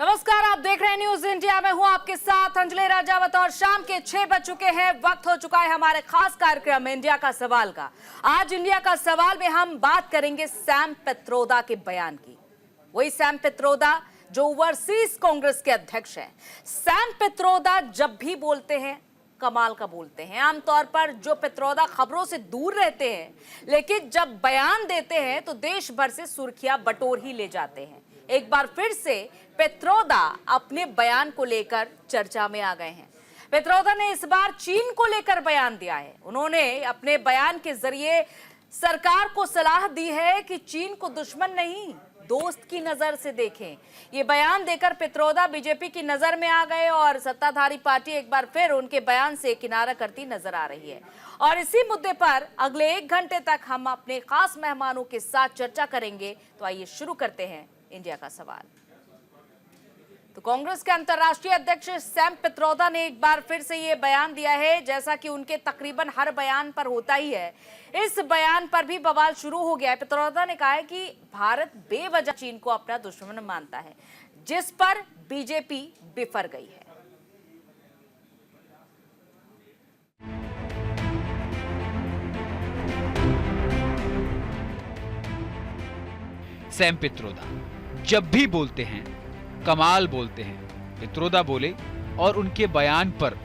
नमस्कार, आप देख रहे हैं न्यूज इंडिया। मैं हूं आपके साथ अंजलि राजावत और शाम के 6 बज चुके हैं। वक्त हो चुका है हमारे खास कार्यक्रम इंडिया का सवाल का। आज इंडिया का सवाल में हम बात करेंगे सैम पित्रोदा के बयान की। वही सैम पित्रोदा जो ओवरसीज कांग्रेस के अध्यक्ष हैं। सैम पित्रोदा जब भी बोलते हैं कमाल का बोलते हैं। आमतौर पर जो पित्रोदा खबरों से दूर रहते हैं, लेकिन जब बयान देते हैं तो देश भर से सुर्खियां बटोर ही ले जाते हैं। एक बार फिर से पित्रोदा अपने बयान को लेकर चर्चा में आ गए हैं। पित्रोदा ने इस बार चीन को लेकर बयान दिया है। उन्होंने अपने बयान के जरिए सरकार को सलाह दी है कि चीन को दुश्मन नहीं, दोस्त की नजर से देखें। ये बयान देकर पित्रोदा बीजेपी की नजर में आ गए और सत्ताधारी पार्टी एक बार फिर उनके बयान से किनारा करती नजर आ रही है। और इसी मुद्दे पर अगले 1 घंटे तक हम अपने खास मेहमानों के साथ चर्चा करेंगे। तो आइए शुरू करते हैं इंडिया का सवाल। तो कांग्रेस के अंतर्राष्ट्रीय अध्यक्ष सैम पित्रोदा ने एक बार फिर से ये बयान दिया है, जैसा कि उनके तकरीबन हर बयान पर होता ही है। इस बयान पर भी बवाल शुरू हो गया है। पित्रोदा ने कहा है कि भारत बेवजह चीन को अपना दुश्मन मानता है, जिस पर बीजेपी बिफर गई है। सैम पित्रोदा जब भी बोलते हैं कमाल बोलते हैं। पित्रोदा बोले और उनके बयान पर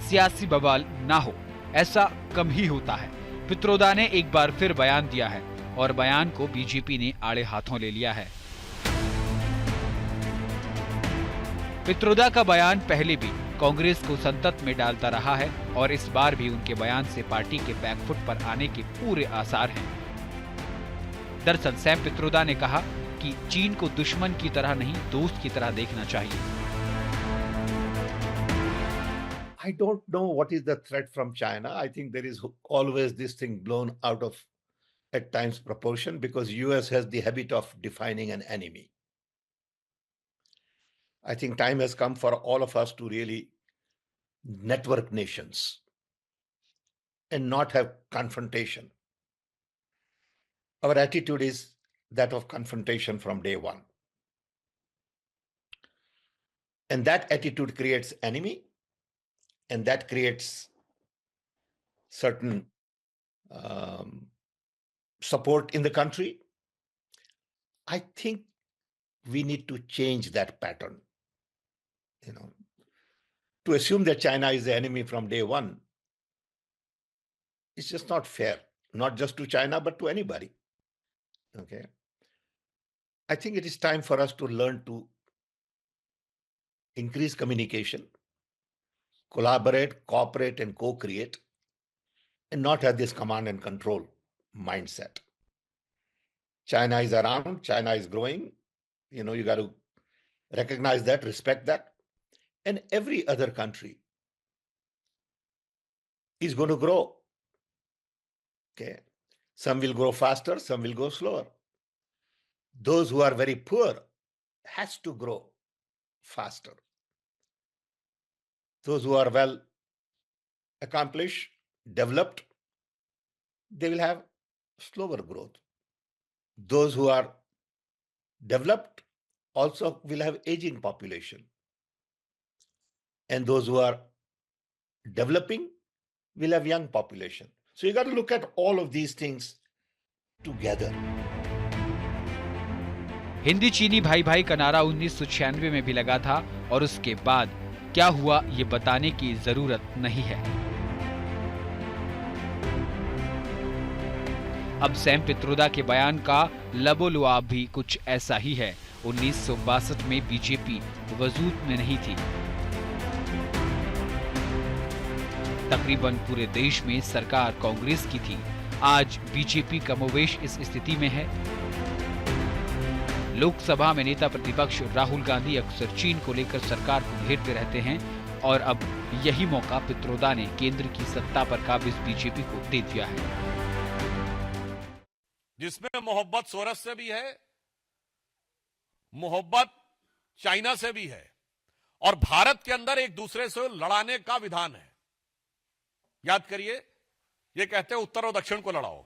सियासी बवाल ना हो, ऐसा कम ही होता है। पित्रोदा ने एक बार फिर बयान दिया है और बयान को बीजेपी ने आड़े हाथों ले लिया है। पित्रोदा का बयान पहले भी कांग्रेस को संकट में डालता रहा है और इस बार भी उनके बयान से पार्टी के बैकफुट पर आने के पूरे आसार हैं। दरअसल सैम पित्रोदा ने कहा कि चीन को दुश्मन की तरह नहीं, दोस्त की तरह देखना चाहिए। I don't know what is the threat from China. I think there is always this thing blown out of at times proportion because US has the habit of defining an enemy. I think time has come for all of us to really network nations and not have confrontation. Our attitude is that of confrontation from day one. And that attitude creates enemy, and that creates certain support in the country. I think we need to change that pattern. To assume that China is the enemy from day one, it's just not fair, not just to China, but to anybody. Okay. I think it is time for us to learn to increase communication, collaborate, cooperate, and co-create, and not have this command and control mindset. China is around, China is growing. You got to recognize that, respect that. And every other country is going to grow. Okay. Some will grow faster, some will go slower. Those who are very poor has to grow faster. Those who are well accomplished, developed, they will have slower growth. Those who are developed also will have aging population. And those who are developing will have young population. So you got to look at all of these things together. Hindi चीनी भाई भाई का नारा 1996 में भी लगा था और उसके बाद क्या हुआ ये बताने की जरूरत नहीं है। अब सैम पित्रोदा के बयान का लबोलुआब भी कुछ ऐसा ही है। 1962 में बीजेपी वजूद में नहीं थी। तकरीबन पूरे देश में सरकार कांग्रेस की थी। आज बीजेपी कमोवेश इस स्थिति में है। लोकसभा में नेता प्रतिपक्ष राहुल गांधी अक्सर चीन को लेकर सरकार को घेरते रहते हैं और अब यही मौका पित्रोदा ने केंद्र की सत्ता पर काबिज बीजेपी को दे दिया है। जिसमें मोहब्बत सोरस से भी है, मोहब्बत चाइना से भी है और भारत के अंदर एक दूसरे से लड़ाने का विधान है। याद करिए, ये कहते हैं उत्तर और दक्षिण को लड़ाओ।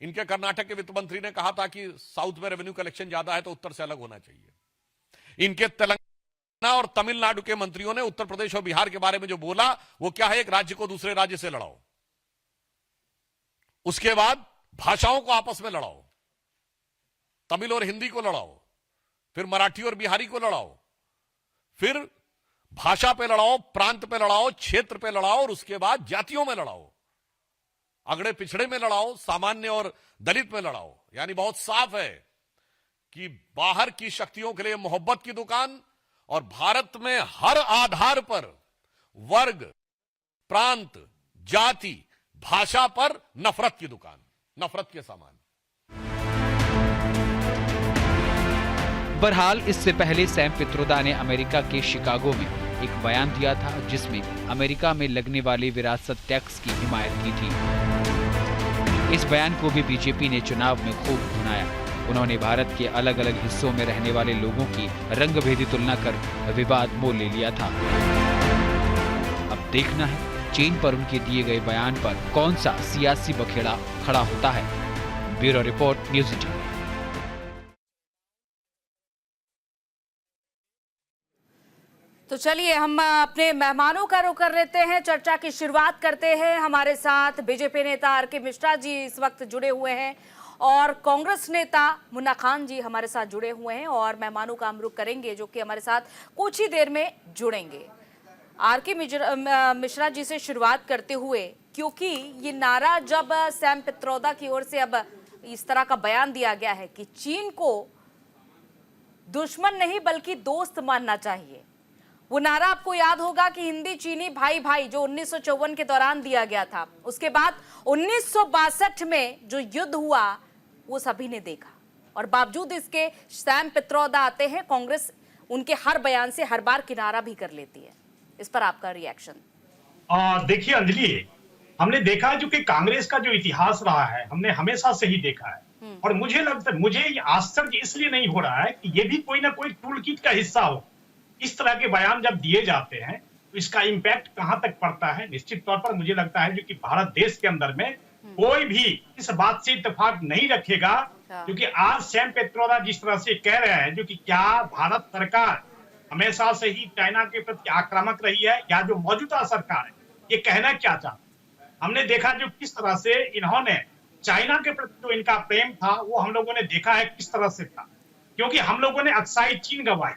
इनके कर्नाटक के वित्त मंत्री ने कहा था कि साउथ में रेवेन्यू कलेक्शन ज्यादा है तो उत्तर से अलग होना चाहिए। इनके तेलंगाना और तमिलनाडु के मंत्रियों ने उत्तर प्रदेश और बिहार के बारे में जो बोला, वो क्या है, एक राज्य को दूसरे राज्य से लड़ाओ, उसके बाद भाषाओं को आपस में लड़ाओ, तमिल और हिंदी को लड़ाओ, फिर मराठी और बिहारी को लड़ाओ, फिर भाषा पे लड़ाओ, प्रांत पे लड़ाओ, क्षेत्र पे लड़ाओ, और उसके बाद जातियों में लड़ाओ, अगड़े पिछड़े में लड़ाओ, सामान्य और दलित में लड़ाओ। यानी बहुत साफ है कि बाहर की शक्तियों के लिए मोहब्बत की दुकान और भारत में हर आधार पर वर्ग, प्रांत, जाति, भाषा पर नफरत की दुकान, नफरत के सामान। बहरहाल इससे पहले सैम पित्रोदा ने अमेरिका के शिकागो में एक बयान दिया था, जिसमें अमेरिका में लगने वाले विरासत टैक्स की हिमायत की थी। इस बयान को भी बीजेपी ने चुनाव में खूब भुनाया। उन्होंने भारत के अलग अलग हिस्सों में रहने वाले लोगों की रंगभेदी तुलना कर विवाद मोल ले लिया था। अब देखना है चीन पर उनके दिए गए बयान पर कौन सा सियासी बखेड़ा खड़ा होता है। Bureau report, news 18। तो चलिए हम अपने मेहमानों का रुख कर लेते हैं, चर्चा की शुरुआत करते हैं। हमारे साथ बीजेपी नेता आर.के. मिश्रा जी इस वक्त जुड़े हुए हैं और कांग्रेस नेता मुन्ना खान जी हमारे साथ जुड़े हुए हैं, और मेहमानों का हम रुख करेंगे जो कि हमारे साथ कुछ ही देर में जुड़ेंगे। आर.के. मिश्रा जी से शुरुआत करते हुए, क्योंकि ये नारा जब सैम पित्रोदा की ओर से अब इस तरह का बयान दिया गया है कि चीन को दुश्मन नहीं बल्कि दोस्त मानना चाहिए, वो नारा आपको याद होगा कि हिंदी चीनी भाई भाई जो 1954 के दौरान दिया गया था, उसके बाद 1962 में जो युद्ध हुआ वो सभी ने देखा, और बावजूद इसके सैम पित्रोदा आते हैं, कांग्रेस उनके हर बयान से हर बार किनारा भी कर लेती है। इस पर आपका रिएक्शन? देखिए अंजलि, हमने देखा है जो कि कांग्रेस का जो इतिहास रहा है, हमने हमेशा से ही देखा है, और मुझे लगता है, मुझे आश्चर्य इसलिए नहीं हो रहा है कि ये भी कोई ना कोई टूल किट का हिस्सा हो। इस तरह के बयान जब दिए जाते हैं तो इसका इंपैक्ट कहां तक पड़ता है, निश्चित तौर पर मुझे लगता है जो कि भारत देश के अंदर में कोई भी इस बात से इत्तेफाक नहीं रखेगा, क्योंकि आज सैम पित्रोदा जिस तरह से कह रहे हैं जो कि क्या भारत सरकार हमेशा से ही चाइना के प्रति आक्रामक रही है, या जो मौजूदा सरकार है ये कहना क्या चाहती है। हमने देखा जो किस तरह से इन्होंने चाइना के प्रति जो इनका प्रेम था वो हम लोगों ने देखा है किस तरह से था, क्योंकि हम लोगों ने अक्साई चीन गंवाई,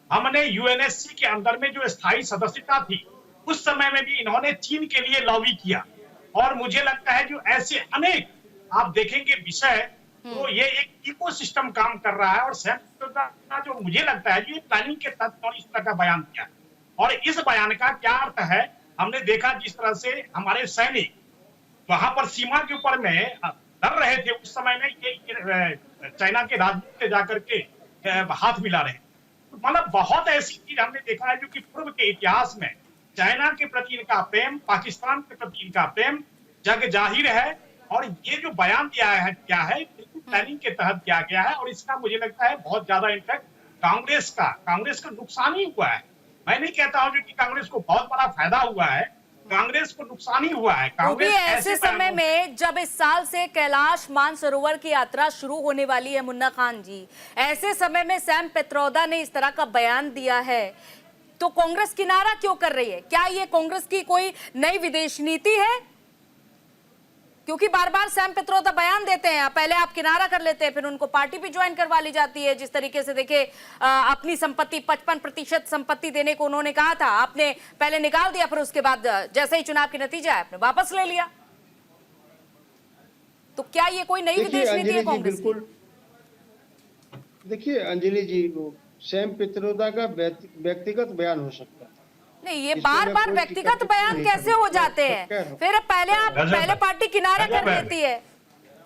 हमने यूएनएससी के अंदर में जो स्थायी सदस्यता थी उस समय में भी इन्होंने चीन के लिए लॉबी किया, और मुझे लगता है जो ऐसे अनेक आप देखेंगे विषय, तो ये एक इकोसिस्टम काम कर रहा है, और सैम पित्रोदा जो मुझे लगता है ये प्लानिंग के तहत और इस तरह का बयान किया। और इस बयान का क्या अर्थ है, हमने देखा जिस तरह से हमारे सैनिक वहां पर सीमा के ऊपर में डर रहे थे, उस समय में ये चाइना के राजदूत से जाकर के हाथ मिला रहे, मतलब बहुत ऐसी चीज हमने देखा है जो कि पूर्व के इतिहास में चाइना के प्रति इनका प्रेम, पाकिस्तान के प्रति इनका प्रेम जग जाहिर है, और ये जो बयान दिया है क्या है बिल्कुल प्लानिंग के तहत किया गया है, और इसका मुझे लगता है बहुत ज्यादा इम्पैक्ट कांग्रेस का नुकसान ही हुआ है। मैं नहीं कहता हूं कि कांग्रेस को बहुत बड़ा फायदा हुआ है, कांग्रेस को नुकसान ही हुआ है। कांग्रेस ऐसे समय में जब इस साल से कैलाश मानसरोवर की यात्रा शुरू होने वाली है मुन्ना खान जी, ऐसे समय में सैम पित्रोदा ने इस तरह का बयान दिया है, तो कांग्रेस किनारा क्यों कर रही है? क्या ये कांग्रेस की कोई नई विदेश नीति है? क्योंकि बार बार सैम पित्रोदा बयान देते हैं, पहले आप किनारा कर लेते हैं, फिर उनको पार्टी भी ज्वाइन करवा ली जाती है। जिस तरीके से देखिए अपनी संपत्ति 55% संपत्ति देने को उन्होंने कहा था, आपने पहले निकाल दिया, फिर उसके बाद जैसे ही चुनाव के नतीजा है आपने वापस ले लिया। तो क्या ये कोई नई विदेश नीति है कांग्रेस की? देखिए अंजलि जी, सैम पित्रोदा का व्यक्तिगत बयान हो सकता है, नहीं ये बार बार व्यक्तिगत बयान कैसे हो जाते हैं? फिर पहले पार्टी किनारा कर लेती है,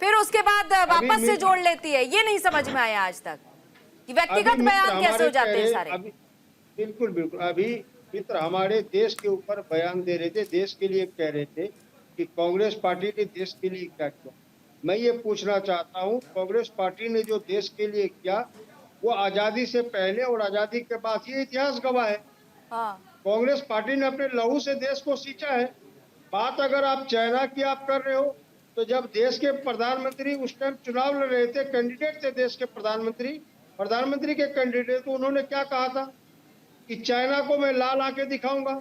फिर उसके बाद वापस से जोड़ लेती है, ये नहीं समझ में आया आज तक कि व्यक्तिगत बयान कैसे हो जाते हैं सारे। बिल्कुल बिल्कुल, अभी मित्र हमारे देश के ऊपर बयान दे रहे थे, देश के लिए कह रहे थे कि कांग्रेस पार्टी ने देश के लिए क्या किया। मैं ये पूछना चाहता हूँ, कांग्रेस पार्टी ने जो देश के लिए किया वो आजादी से पहले और आजादी के बाद ये इतिहास गवाह है। कांग्रेस पार्टी ने अपने लहू से देश को सींचा है। बात अगर आप चाइना की आप कर रहे हो, तो जब देश के प्रधानमंत्री उस टाइम चुनाव लड़ रहे थे, कैंडिडेट थे देश के प्रधानमंत्री के कैंडिडेट, तो उन्होंने क्या कहा था कि चाइना को मैं लाल आंखें दिखाऊंगा।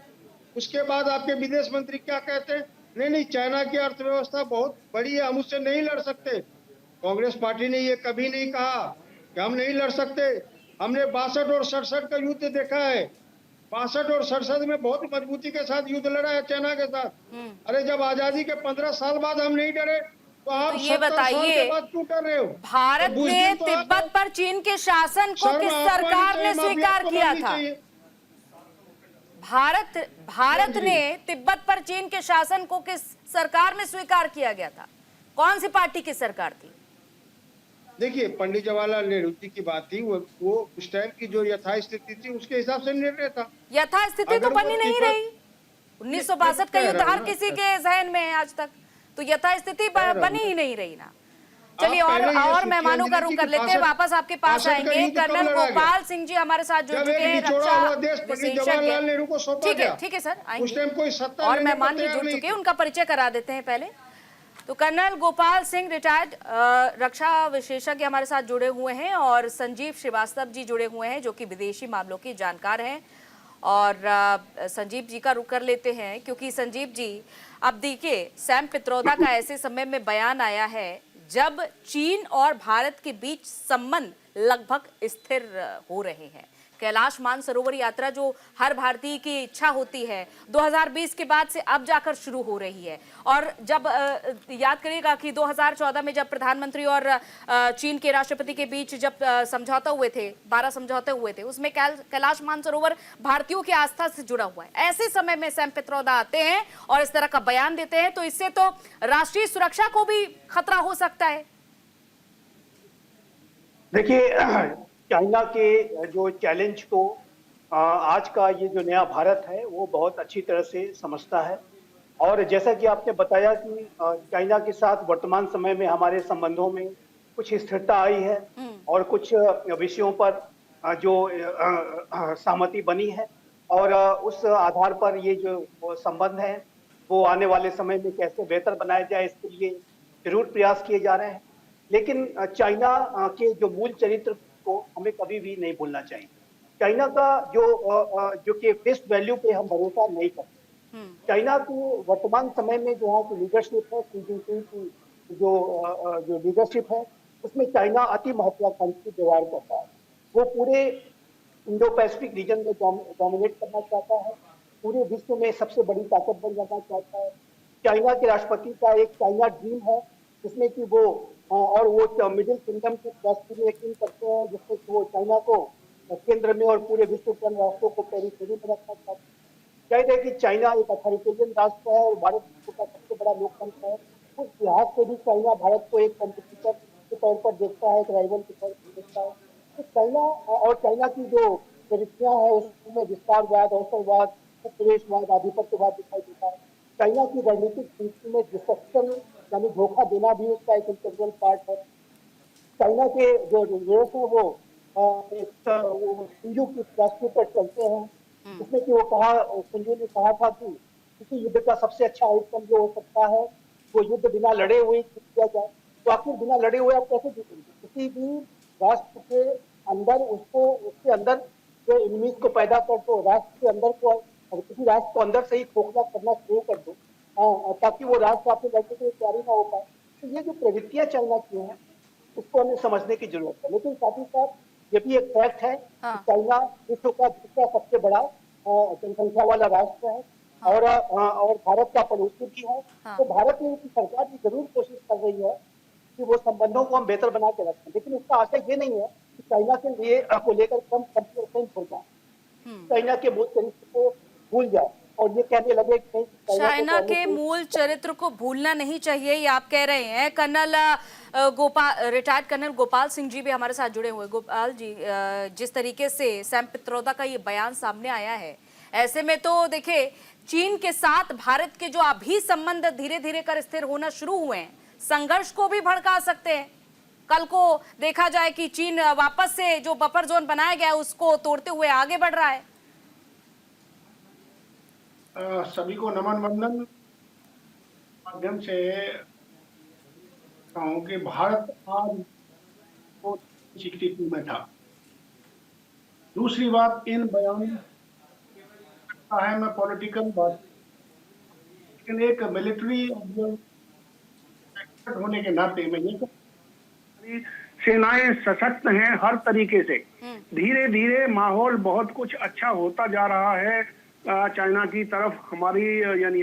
उसके बाद आपके विदेश मंत्री क्या कहते हैं, नहीं चाइना की अर्थव्यवस्था बहुत बड़ी है, हम उससे नहीं लड़ सकते। कांग्रेस पार्टी ने ये कभी नहीं कहा कि हम नहीं लड़ सकते। हमने 62 और 67 का युद्ध देखा है। 62 और 67 में बहुत मजबूती के साथ युद्ध लड़ा है चाइना के साथ। अरे जब आजादी के 15 साल बाद हम नहीं डरे, तो आप तो ये 70 साल बताइए, के बाद क्यों डर रहे हो? भारत तो ने तो तिब्बत पर चीन के शासन को किस सरकार ने स्वीकार किया था? भारत ने तिब्बत पर चीन के शासन को किस सरकार में स्वीकार किया गया था? कौन सी पार्टी की सरकार थी? देखिए, पंडित जवाहरलाल नेहरू जी की बात थी, वो उस टाइम की जो यथास्थिति थी उसके हिसाब से निर्णय था। यथास्थिति तो बनी नहीं रही। 1962 का युद्ध हर किसी के जहन में है आज तक, तो यथास्थिति बनी ही नहीं रही ना। चलिए और मेहमानों का रुख कर लेते हैं, वापस आपके पास आएंगे। कर्नल गोपाल सिंह जी हमारे साथ जुड़ चुके हैं, रक्षा विशेषज्ञ। ठीक है सर, आएंगे। और मेहमान भी जुड़ चुके हैं, उनका परिचय करा देते हैं पहले। तो कर्नल गोपाल सिंह रिटायर्ड रक्षा विशेषज्ञ हमारे साथ जुड़े हुए हैं, और संजीव श्रीवास्तव जी जुड़े हुए हैं जो कि विदेशी मामलों के जानकार हैं। और संजीव जी का रुख कर लेते हैं, क्योंकि संजीव जी अब देखिए, सैम पित्रोदा का ऐसे समय में बयान आया है जब चीन और भारत के बीच संबंध लगभग स्थिर हो रहे हैं। कैलाश मानसरोवर यात्रा जो हर भारतीय की इच्छा होती है 2020 के बाद से अब जाकर शुरू हो रही है। और जब याद करिएगा कि 2014 में जब प्रधानमंत्री और चीन के राष्ट्रपति के बीच जब समझौता हुए थे, 12 समझौते हुए थे, उसमें कैलाश मानसरोवर भारतीयों की आस्था से जुड़ा हुआ है। ऐसे समय में सैम पित्रोदा आते हैं और इस तरह का बयान देते हैं, तो इससे तो राष्ट्रीय सुरक्षा को भी खतरा हो सकता है। देखिए, चाइना के जो चैलेंज को आज का ये जो नया भारत है वो बहुत अच्छी तरह से समझता है। और जैसा कि आपने बताया कि चाइना के साथ वर्तमान समय में हमारे संबंधों में कुछ स्थिरता आई है और कुछ विषयों पर जो सहमति बनी है, और उस आधार पर ये जो संबंध है वो आने वाले समय में कैसे बेहतर बनाया जाए, इसके लिए जरूर प्रयास किए जा रहे हैं। लेकिन चाइना के जो मूल चरित्र को हमें कभी भी नहीं भूलना चाहिए। चाइना का जो कि फेस वैल्यू पे हम भरोसा नहीं करते। चाइना की वर्तमान समय में जो है लीडरशिप है, शी जिनपिंग की जो लीडरशिप है, उसमें चाइना अति महत्वाकांक्षी व्यवहार करता है। वो पूरे इंडो पैसिफिक रीजन में डोमिनेट करना चाहता है, पूरे विश्व में सबसे बड़ी ताकत बन जाना चाहता है। चाइना के राष्ट्रपति का एक चाइना ड्रीम है, जिसमें कि वो और वो मिडिल किंगडम के यकीन करते हैं, जिससे कि वो चाइना को केंद्र में और पूरे विश्व के अन्य राष्ट्रों को पेरिफेरी में रखना चाहते हैं। कहते हैं कि चाइना एक अथॉरिटेरियन राष्ट्र है और भारत विश्व का सबसे बड़ा लोकतंत्र है। उस लिहाज से भी चाइना भारत को एक कॉम्पिटिटर के तौर पर देखता है, एक राइवल के तौर पर देखता है। तो चाइना और चाइना की जो प्रवृत्तियां हैं उसमें विस्तारवाद, अवसरवाद, उपनिवेशवाद, आधिपत्यवाद दिखाई देता है। चाइना की रणनीतिक नीति में डिस्ट्रक्शन यानी धोखा देना भी उसका एक इंटीग्रल पार्ट है। चाइना के जो रूल्स है वो सिंजू की फिलॉसफी पर चलते हैं, जिसमें कि वो सिंजू ने कहा था कि किसी युद्ध का सबसे अच्छा आउटकम जो हो सकता है वो युद्ध बिना लड़े हुए किया जाए। तो आखिर बिना लड़े हुए आप कैसे जीतेंगे? किसी भी राष्ट्र के अंदर उसके अंदर जो एनिमीज को पैदा कर दो, राष्ट्र के अंदर को किसी राष्ट्र को अंदर से ही खोखला करना शुरू कर दो, ताकि वो राष्ट्र आपसे लड़ने के लिए तैयारी ना हो पाए। तो ये जो प्रवृत्तियां चाइना की हैं उसको हमें समझने की जरूरत है। लेकिन साथ ही साथ ये भी एक फैक्ट है कि चाइना विश्व का दूसरा सबसे बड़ा जनसंख्या वाला राष्ट्र है और भारत का पड़ोसी भी है। तो भारत की सरकार भी जरूर कोशिश कर रही है कि वो संबंधों को हम बेहतर बना के रखें, लेकिन इसका आशय ये नहीं है कि चाइना के लिए को लेकर कम कंप्लेसेंट हो जाए, चाइना के मूल चरित्र को भूल जाए और ये कहने लगे कि चाइना के मूल चरित्र को भूलना नहीं चाहिए, ये आप कह रहे हैं। रिटायर्ड कर्नल गोपाल सिंह जी भी हमारे साथ जुड़े हुए। गोपाल जी, जिस तरीके से सैम पित्रोदा का ये बयान सामने आया है, ऐसे में तो देखिए चीन के साथ भारत के जो अभी संबंध धीरे धीरे कर स्थिर होना शुरू हुए हैं, संघर्ष को भी भड़का सकते हैं। कल को देखा जाए कि चीन वापस से जो बफर जोन बनाया गया है उसको तोड़ते हुए आगे बढ़ रहा है। सभी को नमन वंदन। माध्यम से कहूं कि भारत आज तो स्थिति में था। दूसरी बात, इन बयानों सकता है, मैं पॉलिटिकल बात, लेकिन एक मिलिट्री एक्सपर्ट होने के नाते मैं ये हमारी सेनाएं सशक्त हैं हर तरीके से। धीरे धीरे माहौल बहुत कुछ अच्छा होता जा रहा है चाइना की तरफ। हमारी यानी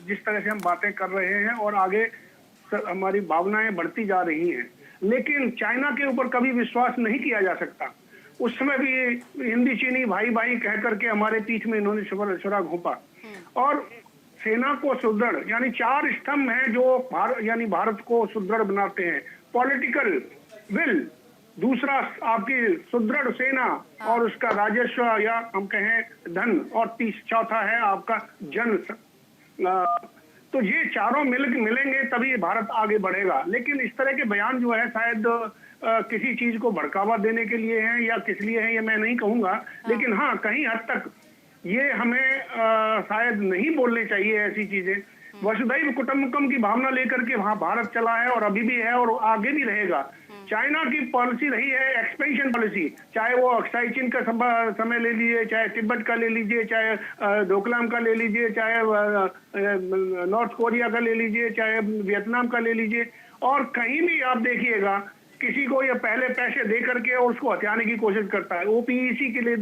जिस तरह से हम बातें कर रहे हैं और आगे हमारी भावनाएं बढ़ती जा रही हैं, लेकिन चाइना के ऊपर कभी विश्वास नहीं किया जा सकता। उस समय भी हिंदी चीनी भाई भाई कह करके हमारे पीठ में इन्होंने छुरा घोंपा। और सेना को सुदृढ़, यानी 4 स्तंभ हैं जो भारत को सुदृढ़ बनाते हैं। पॉलिटिकल विल, दूसरा आपकी सुदृढ़ सेना और उसका राजस्व या हम कहें धन, और चौथा है आपका जन। तो ये चारों मिलेंगे तभी भारत आगे बढ़ेगा। लेकिन इस तरह के बयान जो है शायद किसी चीज को भड़कावा देने के लिए हैं या किस लिए है ये मैं नहीं कहूंगा, लेकिन हाँ कहीं हद तक ये हमें शायद नहीं बोलने चाहिए ऐसी चीजें। वसुधैव कुटुंबकम की भावना लेकर के वहां भारत चला है और अभी भी है और आगे भी रहेगा। चाइना की पॉलिसी रही है एक्सपेंशन पॉलिसी, चाहे वो अक्साई चीन का समय ले लीजिए, चाहे तिब्बत का ले लीजिए, चाहे डोकलाम का ले लीजिए, चाहे नॉर्थ कोरिया का ले लीजिए, चाहे वियतनाम का ले लीजिए। और कहीं भी आप देखिएगा किसी को ये पहले पैसे दे करके और उसको हथियाने की कोशिश करता है। ओपीईसी के लिए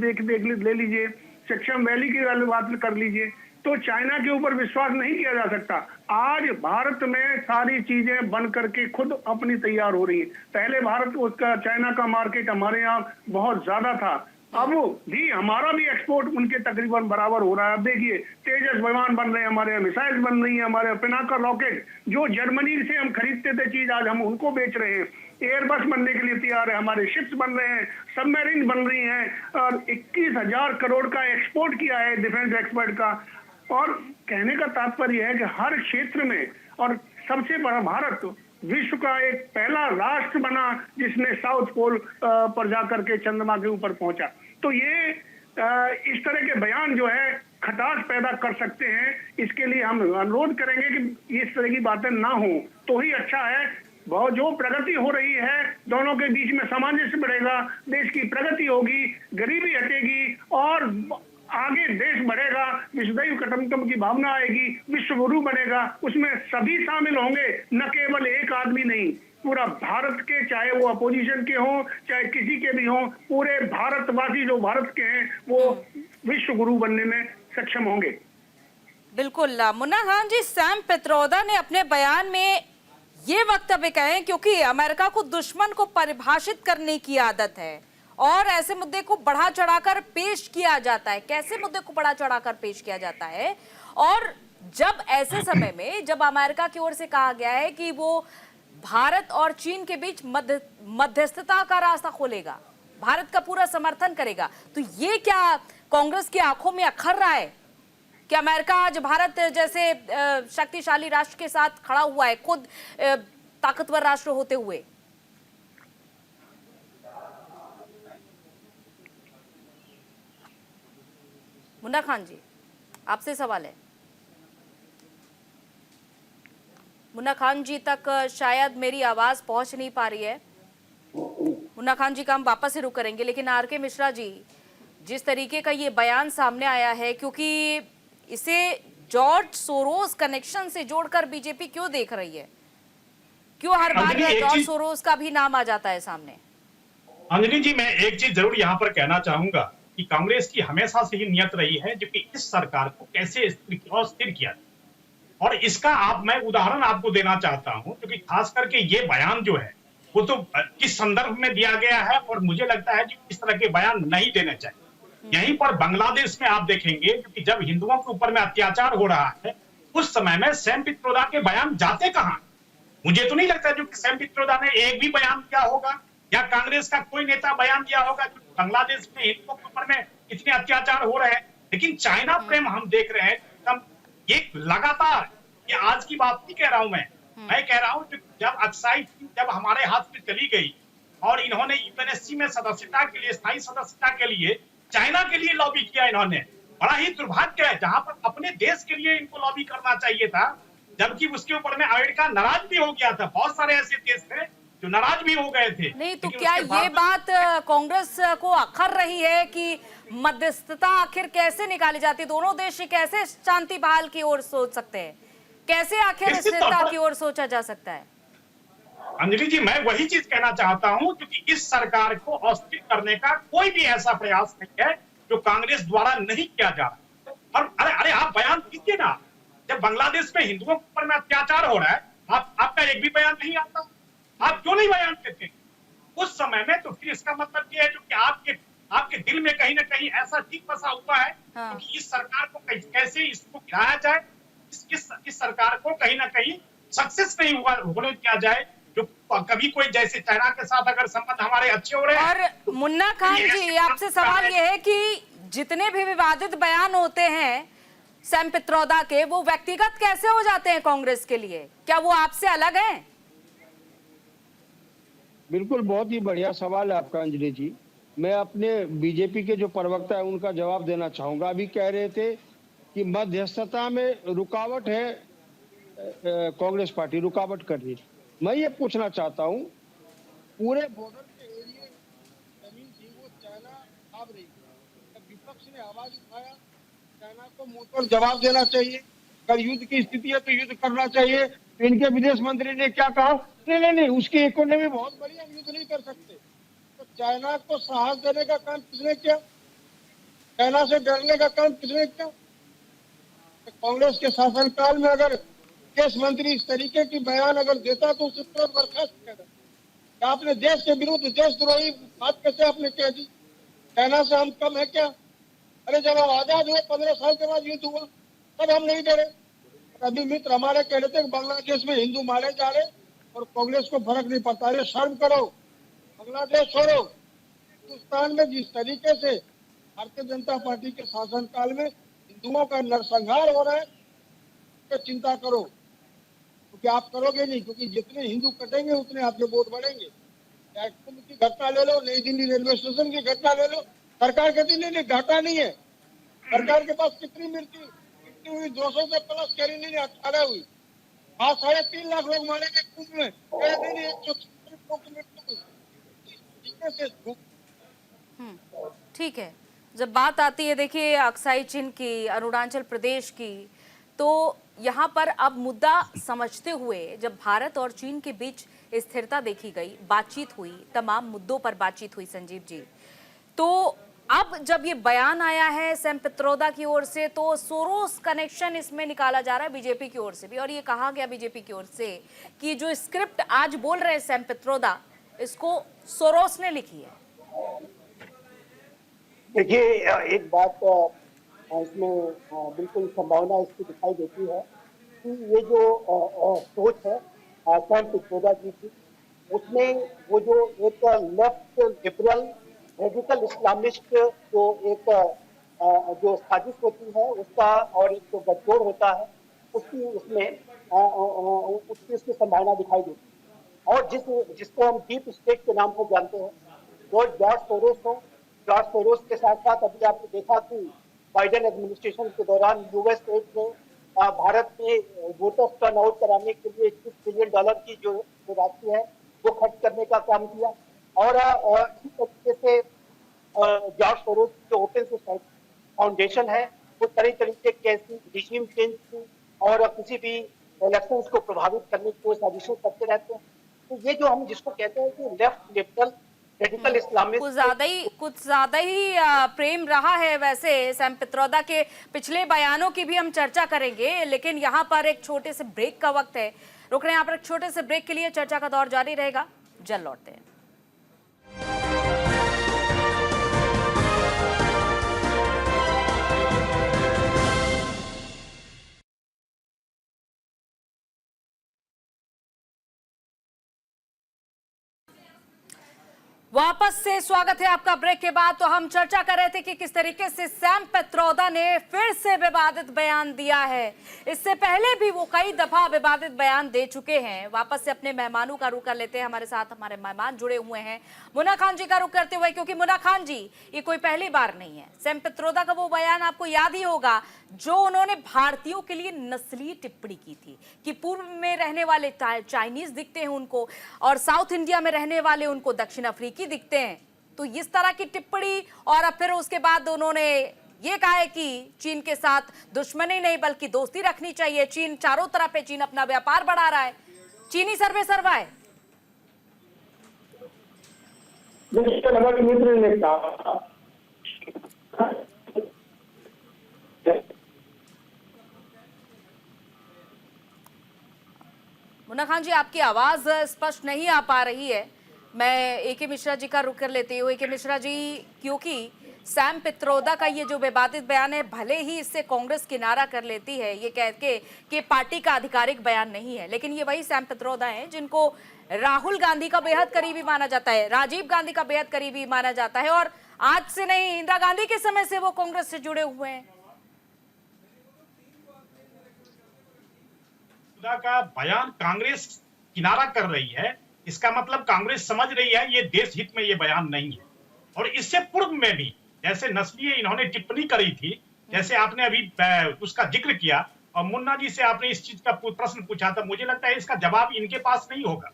ले लीजिए, सिक्किम वैली की बात कर लीजिए। तो चाइना के ऊपर विश्वास नहीं किया जा सकता। आज भारत में सारी चीजें बन करके खुद अपनी तैयार हो रही है। पहले भारत उसका चाइना का मार्केट हमारे यहाँ बहुत ज्यादा था, अब भी हमारा भी एक्सपोर्ट उनके तकरीबन बराबर हो रहा है। अब देखिए तेजस विमान बन रहे हैं हमारे, मिसाइल बन रही है हमारे, पिनाका रॉकेट जो जर्मनी से हम खरीदते थे चीज आज हम उनको बेच रहे हैं। एयरबस बनने के लिए तैयार है, हमारे शिप्स बन रहे हैं, सबमरीन बन रही हैं और 21,000 करोड़ का एक्सपोर्ट किया है डिफेंस एक्सपर्ट का। और कहने का तात्पर्य है कि हर क्षेत्र में, और सबसे बड़ा भारत विश्व का एक पहला राष्ट्र बना जिसने साउथ पोल पर जाकर के चंद्रमा के ऊपर पहुंचा। तो ये इस तरह के बयान जो है खटास पैदा कर सकते हैं। इसके लिए हम अनुरोध करेंगे कि इस तरह की बातें ना हो तो ही अच्छा है। बहुत जो प्रगति हो रही है दोनों के बीच में सामंजस्य बढ़ेगा, देश की प्रगति होगी, गरीबी हटेगी और आगे देश बढ़ेगा, वसुधैव कुटुंबकम की भावना आएगी, विश्व गुरु बनेगा। उसमें सभी शामिल होंगे, न केवल एक आदमी नहीं, पूरा भारत के, चाहे वो अपोजिशन के हों चाहे किसी के भी हों, पूरे भारतवासी जो भारत के हैं वो विश्व गुरु बनने में सक्षम होंगे। बिल्कुल मुन्ना खान जी, सैम पित्रोदा ने अपने बयान में ये वक्तव्य कहे क्योंकि अमेरिका को दुश्मन को परिभाषित करने की आदत है और ऐसे मुद्दे को बढ़ा चढ़ाकर पेश किया जाता है। कैसे मुद्दे को बढ़ा चढ़ाकर पेश किया जाता है? और जब ऐसे समय में जब अमेरिका की ओर से कहा गया है कि वो भारत और चीन के बीच मध्यस्थता का रास्ता खोलेगा, भारत का पूरा समर्थन करेगा, तो ये क्या कांग्रेस की आंखों में अखर रहा है कि अमेरिका आज भारत जैसे शक्तिशाली राष्ट्र के साथ खड़ा हुआ है, खुद ताकतवर राष्ट्र होते हुए? मुन्ना खान जी, आपसे सवाल है। मुन्ना खान जी तक शायद मेरी आवाज पहुंच नहीं पा रही है। मुन्ना खान जी का हम वापस से रुक करेंगे, लेकिन आर.के. मिश्रा जी, जिस तरीके का ये बयान सामने आया है, क्योंकि इसे जॉर्ज सोरोस कनेक्शन से जोड़कर बीजेपी क्यों देख रही है? क्यों हर बार जॉर्ज सोरोस का भी नाम आ जाता है सामने? अंजलि जी, मैं एक चीज जरूर यहाँ पर कहना चाहूंगा कि कांग्रेस की हमेशा से ही नियत रही है जो कि इस सरकार को कैसे स्थिर किया। और इसका मैं उदाहरण आपको देना चाहता हूं, क्योंकि खास करके ये बयान जो है वो तो किस संदर्भ में दिया गया है और मुझे लगता है कि इस तरह के बयान नहीं देने चाहिए। यहीं पर बांग्लादेश में आप देखेंगे कि जब हिंदुओं के ऊपर में अत्याचार हो रहा है उस समय में सैम पित्रोदा के बयान जाते कहां? मुझे तो नहीं लगता जो सैम पित्रोदा ने एक भी बयान दिया होगा या कांग्रेस का कोई नेता बयान दिया होगा कि बांग्लादेश में हिंदुओं के ऊपर में इतने अत्याचार हो रहे हैं। लेकिन चाइना प्रेम हम देख रहे हैं ये लगातार। ये आज की बात नहीं कह रहा हूं मैं कह रहा हूं जब अक्साई जब हमारे हाथ में चली गई और इन्होंने यूएनएससी में सदस्यता के लिए, स्थायी सदस्यता के लिए चाइना के लिए लॉबी किया इन्होंने। बड़ा ही दुर्भाग्य है, जहां पर अपने देश के लिए इनको लॉबी करना चाहिए था, जबकि उसके ऊपर में अमेरिका नाराज भी हो गया था। बहुत सारे ऐसे देश थे जो नाराज भी हो गए थे। नहीं तो लेकिन क्या उसके ये बावजूद बात कांग्रेस को अखर रही है कि मध्यस्थता आखिर कैसे निकाली जाती है? दोनों देश कैसे शांति बहाल की ओर सोच सकते हैं? कैसे आखिर निश्चित तौर स्थिरता पर की ओर सोचा जा सकता है? अंजलि जी, मैं वही चीज कहना चाहता हूं, क्योंकि इस सरकार को अस्थिर करने का कोई भी ऐसा प्रयास नहीं है जो कांग्रेस द्वारा नहीं किया जा रहा। और अरे अरे आप बयान कीजिए ना, जब बांग्लादेश में हिंदुओं के ऊपर में अत्याचार हो रहा है, आपका एक भी बयान नहीं आता। आप क्यों नहीं बयान देते उस समय में? तो फिर इसका मतलब ये है जो कि आपके दिल में कहीं ना कहीं ऐसा ठीक बसा हुआ है हाँ। क्योंकि इस सरकार को कैसे इसको गिराया जाए, इस सरकार को कहीं ना कहीं सक्सेस नहीं होने दिया जाए। जो कभी कोई जैसे चाइना के साथ अगर संबंध हमारे अच्छे हो रहे हैं, और मुन्ना खान जी, आपसे सवाल यह है कि जितने भी विवादित बयान होते हैं सैम पित्रोदा के, वो व्यक्तिगत कैसे हो जाते हैं कांग्रेस के लिए? क्या वो आपसे अलग हैं? बिल्कुल, बहुत ही बढ़िया सवाल है आपका अंजलि जी। मैं अपने बीजेपी के जो प्रवक्ता है उनका जवाब देना चाहूंगा। अभी कह रहे थे कि मध्यस्थता में रुकावट है, कांग्रेस पार्टी रुकावट कर रही है। मैं ये पूछना चाहता हूँ, पूरे बॉर्डर के एरिया जमीन थी वो चाइना दाब रही है। विपक्ष ने आवाज उठाया, चाइना को मुंह पर जवाब देना चाहिए। अगर युद्ध की स्थिति है तो युद्ध करना चाहिए। तो इनके विदेश मंत्री ने क्या कहा? नहीं, उसकी इकोनॉमी बहुत बड़ी है, हम युद्ध नहीं कर सकते। तो चाइना को साहस देने का काम किसने किया? चाइना से डरने का काम किसने किया? तो कांग्रेस के शासनकाल में अगर विदेश मंत्री इस तरीके की बयान अगर देता तो उसे तुरंत बर्खास्त किया जाता। आपने देश के विरुद्ध देशद्रोही बात कैसे आपने कह दी? चाइना से हम कम है क्या? अरे जब हम आजाद हुए 15 साल के बाद युद्ध हुआ, तब हम नहीं डरे। अभी मित्र हमारे कह रहे थे कि बांग्लादेश में हिंदू मारे जा रहे और कांग्रेस को फर्क नहीं पड़ता। अरे शर्म करो, बांग्लादेश छोड़ो। हिंदुस्तान में जिस तरीके से भारतीय जनता पार्टी के शासनकाल में हिंदुओं का नरसंहार हो रहा है, तो चिंता करो, क्योंकि आप करोगे नहीं, क्योंकि जितने हिंदू कटेंगे उतने आपके वोट बढ़ेंगे। कुंभ की घटना ले लो, नई दिल्ली रेलवे स्टेशन की घटना ले लो, सरकार कहती नहीं घाटा नहीं है। सरकार के पास कितनी कितनी हुई? 200 से प्लस कह रही नहीं 18 हुई। आज 3.5 लाख लोग मारे गए कुंभ में, कह रही नहीं 170 लोगों की मृत्यु हुई। ठीक है, जब बात आती है देखिए अक्साई चिन की, अरुणाचल प्रदेश की, तो यहाँ पर अब मुद्दा समझते हुए जब भारत और चीन के बीच स्थिरता देखी गई, बातचीत हुई, तमाम मुद्दों पर बातचीत हुई संजीव जी, तो अब जब ये बयान आया है सैम पित्रोदा की ओर से, तो सोरोस कनेक्शन इसमें निकाला जा रहा है बीजेपी की ओर से भी, और ये कहा गया बीजेपी की ओर से कि जो स्क्रिप्ट आज बोल रहे हैं सैम पित्रोदा, इसको सोरोस ने लिखी है। देखिए, एक बात इसमें बिल्कुल संभावना इसकी दिखाई देती है कि ये जो सोच है सैम पित्रोदा जी की, उसमें वो जो एक लेफ्ट लिबरल रेडिकल इस्लामिस्ट जो एक जो साजिश होती है उसका, और एक जो गठजोड़ होता है उसकी उसमें उसकी संभावना दिखाई देती है। और जिसको हम डीप स्टेट के नाम पर जानते हैं, वो जॉर्ज सोरोस हो। जॉर्ज सोरोस के साथ साथ अभी आपने देखा कि बाइडेन एडमिनिस्ट्रेशन के दौरान यूएस ने भारत में वोटर्स टर्न आउट कराने के लिए $21 बिलियन की जो राशि है वो खर्च करने का काम किया। और इसी तरीके से जॉर्ज सोरोस जो ओपन सोसाइटी फाउंडेशन है वो तरह तरीके के रिजीम चेंज की और किसी भी इलेक्शंस को प्रभावित करने की साजिशें करते रहते हैं। तो ये जो हम जिसको कहते हैं कि लेफ्ट लिबरल रेडिकल इस्लामिस्ट, कुछ ज्यादा ही प्रेम रहा है वैसे सैम पित्रोदा के पिछले बयानों की भी हम चर्चा करेंगे, लेकिन यहाँ पर एक छोटे से ब्रेक का वक्त है। रुक रहे हैं यहाँ पर एक छोटे से ब्रेक के लिए, चर्चा का दौर जारी रहेगा, जल्द लौटते हैं। वापस से स्वागत है आपका ब्रेक के बाद। तो हम चर्चा कर रहे थे कि किस तरीके से सैम पित्रोदा ने फिर से विवादित बयान दिया है। इससे पहले भी वो कई दफा विवादित बयान दे चुके हैं। वापस से अपने मेहमानों का रुख कर लेते हैं। हमारे साथ हमारे मेहमान जुड़े हुए हैं, मुन्ना खान जी का रुख करते हुए, क्योंकि मुन्ना खान जी ये कोई पहली बार नहीं है। सैम पित्रोदा का वो बयान आपको याद ही होगा जो उन्होंने भारतीयों के लिए नस्लीय टिप्पणी की थी कि पूर्व में रहने वाले चाइनीज दिखते हैं उनको और साउथ इंडिया में रहने वाले उनको दक्षिण अफ्रीकी दिखते हैं। तो इस तरह की टिप्पणी, और अब फिर उसके बाद उन्होंने ये कहा है कि चीन के साथ दुश्मनी नहीं बल्कि दोस्ती रखनी चाहिए। चीन चारों तरफ है, चीन अपना व्यापार बढ़ा रहा है, चीनी सर्वे सर्वा है। मित्र ने कहा मुन्ना खान जी, आपकी आवाज स्पष्ट नहीं आ पा रही है। मैं ए.के. मिश्रा जी का रुख कर लेती हूँ। ए.के. मिश्रा जी, क्योंकि सैम पित्रोदा का ये जो विवादित बयान है, भले ही इससे कांग्रेस किनारा कर लेती है ये कह के कि पार्टी का आधिकारिक बयान नहीं है, लेकिन ये वही सैम पित्रोदा हैं जिनको राहुल गांधी का बेहद करीबी माना जाता है, राजीव गांधी का बेहद करीबी माना जाता है, और आज से नहीं, इंदिरा गांधी के समय से वो कांग्रेस से जुड़े हुए हैं। का बयान कांग्रेस किनारा कर रही है, इसका मतलब कांग्रेस समझ रही है ये देश हित में ये बयान नहीं है। और इससे पूर्व में भी जैसे नस्लीय इन्होंने टिप्पणी करी थी, जैसे आपने अभी उसका जिक्र किया, और मुन्ना जी से आपने इस चीज का प्रश्न पूछा था, मुझे लगता है इसका जवाब इनके पास नहीं होगा,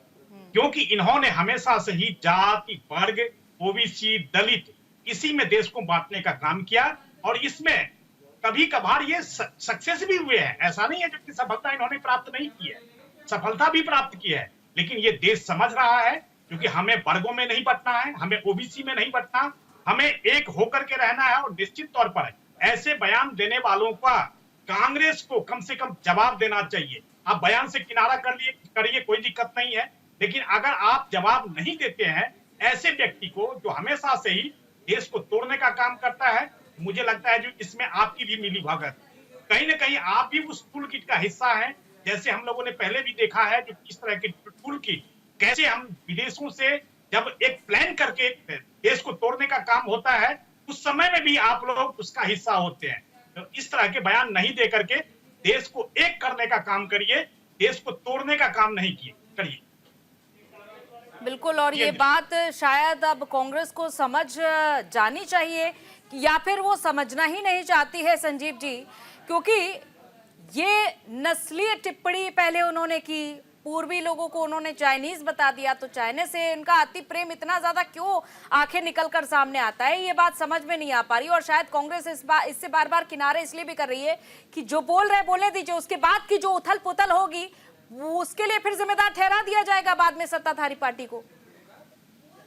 क्योंकि इन्होंने हमेशा से ही जाति, वर्ग, ओबीसी, दलित, इसी में देश को बांटने का काम किया, और इसमें कभी कभार ये सक्सेस भी हुए हैं। ऐसा नहीं है जबकि सफलता इन्होंने प्राप्त नहीं की है, सफलता भी प्राप्त की है, लेकिन ये देश समझ रहा है क्योंकि हमें वर्गों में नहीं बंटना है, हमें ओबीसी में नहीं बंटना, हमें एक होकर के रहना है। और निश्चित तौर पर ऐसे बयान देने वालों का कांग्रेस को कम से कम जवाब देना चाहिए। आप बयान से किनारा करिए, कोई दिक्कत नहीं है, लेकिन अगर आप जवाब नहीं देते हैं ऐसे व्यक्ति को जो हमेशा से ही देश को तोड़ने का काम करता है, मुझे लगता है जो इसमें आपकी भी मिली भगत, कहीं ना कहीं आप भी उस टूल किट का हिस्सा हैं। जैसे हम लोगों ने पहले भी देखा है जो किस तरह के टूल किट, कैसे हम विदेशों से जब एक प्लान करके देश को तोड़ने का काम होता है, उस समय में भी आप लोग उसका हिस्सा होते हैं। तो इस तरह के बयान नहीं दे करके देश को एक करने का काम करिए, देश को तोड़ने का काम नहीं करिए। बिल्कुल, और ये बात शायद अब कांग्रेस को समझ जानी चाहिए, या फिर वो समझना ही नहीं चाहती है संजीव जी, क्योंकि ये नस्लीय टिप्पणी पहले उन्होंने की, पूर्वी लोगों को उन्होंने चाइनीज बता दिया, तो चाइना से इनका अति प्रेम इतना ज्यादा क्यों आंखें निकलकर सामने आता है, ये बात समझ में नहीं आ पा रही। और शायद कांग्रेस इससे बार बार किनारे इसलिए भी कर रही है कि जो बोल रहे बोलने दीजिए, उसके बाद की जो उथल पुथल होगी वो उसके लिए फिर जिम्मेदार ठहरा दिया जाएगा बाद में सत्ताधारी पार्टी को।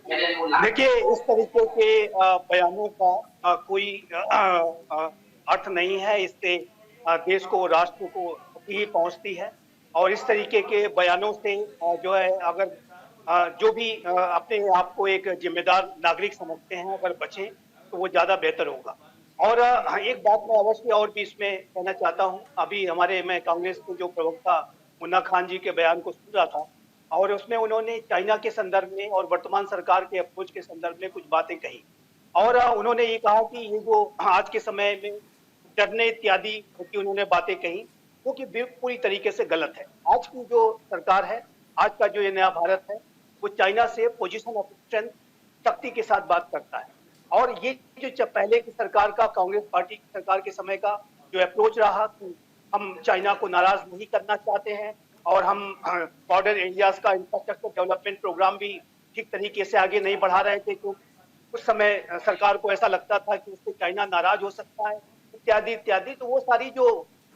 देखिए, इस तरीके के बयानों का कोई अर्थ नहीं है, इससे देश को, राष्ट्र को ही पहुंचती है। और इस तरीके के बयानों से जो है, अगर जो भी अपने आप को एक जिम्मेदार नागरिक समझते हैं, अगर बचें तो वो ज्यादा बेहतर होगा। और एक बात मैं अवश्य और भी इसमें कहना चाहता हूं, अभी मैं कांग्रेस के जो प्रवक्ता मुन्ना खान जी के बयान को सुन रहा था, और उसमें उन्होंने चाइना के संदर्भ में और वर्तमान सरकार के अप्रोच के संदर्भ में कुछ बातें कही, और उन्होंने ये कहा कि ये जो आज के समय में डरने इत्यादि की उन्होंने बातें कही, जो कि पूरी तरीके से गलत है। आज की जो सरकार है, आज का जो ये नया भारत है, वो चाइना से पोजीशन ऑफ स्ट्रेंथ, शक्ति के साथ बात करता है। और ये जो पहले की सरकार का, कांग्रेस पार्टी की सरकार के समय का जो अप्रोच रहा कि हम चाइना को नाराज नहीं करना चाहते हैं, और हम बॉर्डर एरियाज का इंफ्रास्ट्रक्चर डेवलपमेंट प्रोग्राम भी ठीक तरीके से आगे नहीं बढ़ा रहे थे, तो उस समय सरकार को ऐसा लगता था कि उससे चाइना नाराज हो सकता है, इत्यादि इत्यादि। तो वो सारी जो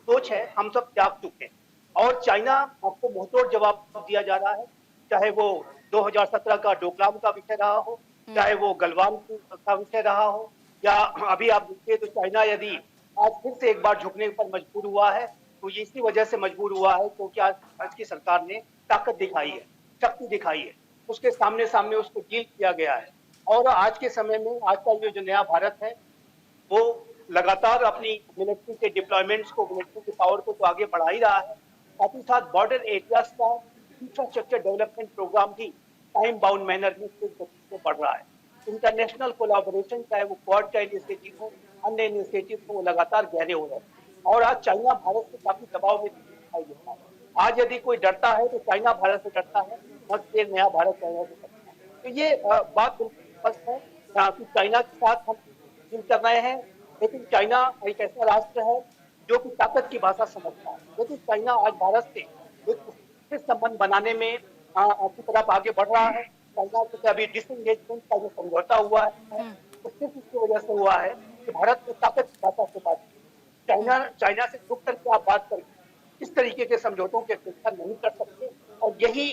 सोच है हम सब त्याग चुके हैं, और चाइना आपको मुंहतोड़ जवाब दिया जा रहा है, चाहे वो 2017 का डोकलाम का विषय रहा हो, चाहे वो गलवान का विषय रहा हो, या अभी आप देखिए तो चाइना यदि आज फिर से एक बार झुकने पर मजबूर हुआ है, तो ये इसी वजह से मजबूर हुआ है क्योंकि आज की सरकार ने ताकत दिखाई है, शक्ति दिखाई है, उसके सामने उसको डील किया गया है। और आज के समय में, आज का जो नया भारत है, वो लगातार अपनी मिलिट्री के डिप्लॉयमेंट्स को, मिलिट्री की पावर को तो आगे बढ़ा ही रहा है, साथ ही साथ बॉर्डर एरियाज का इंफ्रास्ट्रक्चर डेवलपमेंट प्रोग्राम भी टाइम बाउंड मैनर में तेज गति से बढ़ रहा है। इंटरनेशनल कोलैबोरेशन, चाहे वो क्वाड का इनिशिएटिव हो, अन्य इनिशिएटिव हो, वो लगातार गहरे हो रहे हैं और आज चाइना भारत से काफी दबाव में दिखाई देता है। आज यदि कोई डरता है तो चाइना भारत से डरता है, न कि नया भारत चाइना से डरता है। तो ये बात बिल्कुल स्पष्ट है कि चाइना के साथ हम डील कर रहे हैं, लेकिन चाइना एक ऐसा राष्ट्र है जो कि ताकत की भाषा समझता है। लेकिन चाइना आज भारत से एक स्थिर संबंध बनाने में की तरफ आगे बढ़ रहा है। चाइना से अभी डिसएंगेजमेंट का जो समझौता हुआ है वो सिर्फ इसकी वजह से हुआ है कि भारत ने ताकत की भाषा से बात की। चाइना से रुक करके आप बात करके इस तरीके के समझौतों की अपेक्षा नहीं कर सकते और यही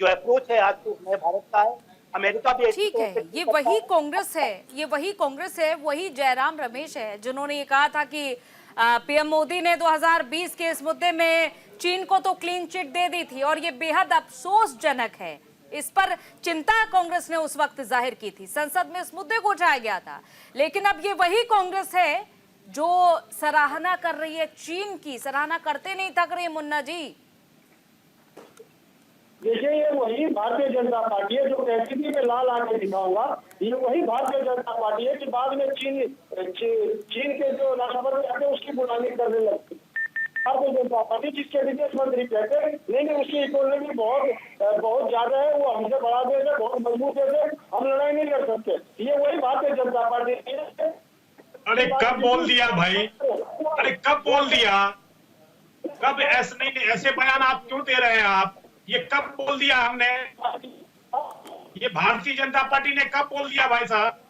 जो अप्रोच है आज के नए भारत का है। अमेरिका भी ठीक है, ये वही कांग्रेस है, ये वही कांग्रेस है, वही जयराम रमेश है जिन्होंने ये कहा था कि पीएम मोदी ने 2020 के इस मुद्दे में चीन को तो क्लीन चिट दे दी थी और ये बेहद अफसोसजनक है। इस पर चिंता कांग्रेस ने उस वक्त जाहिर की थी, संसद में इस मुद्दे को उठाया गया था। लेकिन अब ये वही कांग्रेस है जो सराहना कर रही है चीन की। सराहना करते नहीं थक रही मुन्ना जी। देखिए, ये वही भारतीय जनता पार्टी है जो कहती थी मैं लाल आंखें दिखाऊंगा। ये वही भारतीय जनता पार्टी है कि बाद में चीन के जो राष्ट्रपति आते हैं उसकी गुलामी करने लगती। भारतीय जनता पार्टी जिसके विदेश मंत्री कहते हैं लेकिन उसकी इकोनॉमी बहुत ज्यादा है, वो हमसे बढ़ा देते, बहुत मजबूत है, हम लड़ाई नहीं कर सकते। ये वही भारतीय जनता पार्टी है। अरे कब बोल दिया भाई, अरे कब बोल दिया, कब ऐसे बयान आप क्यों दे रहे हैं आप? ये कब बोल दिया हमने? ये भारतीय जनता पार्टी ने कब बोल दिया भाई साहब?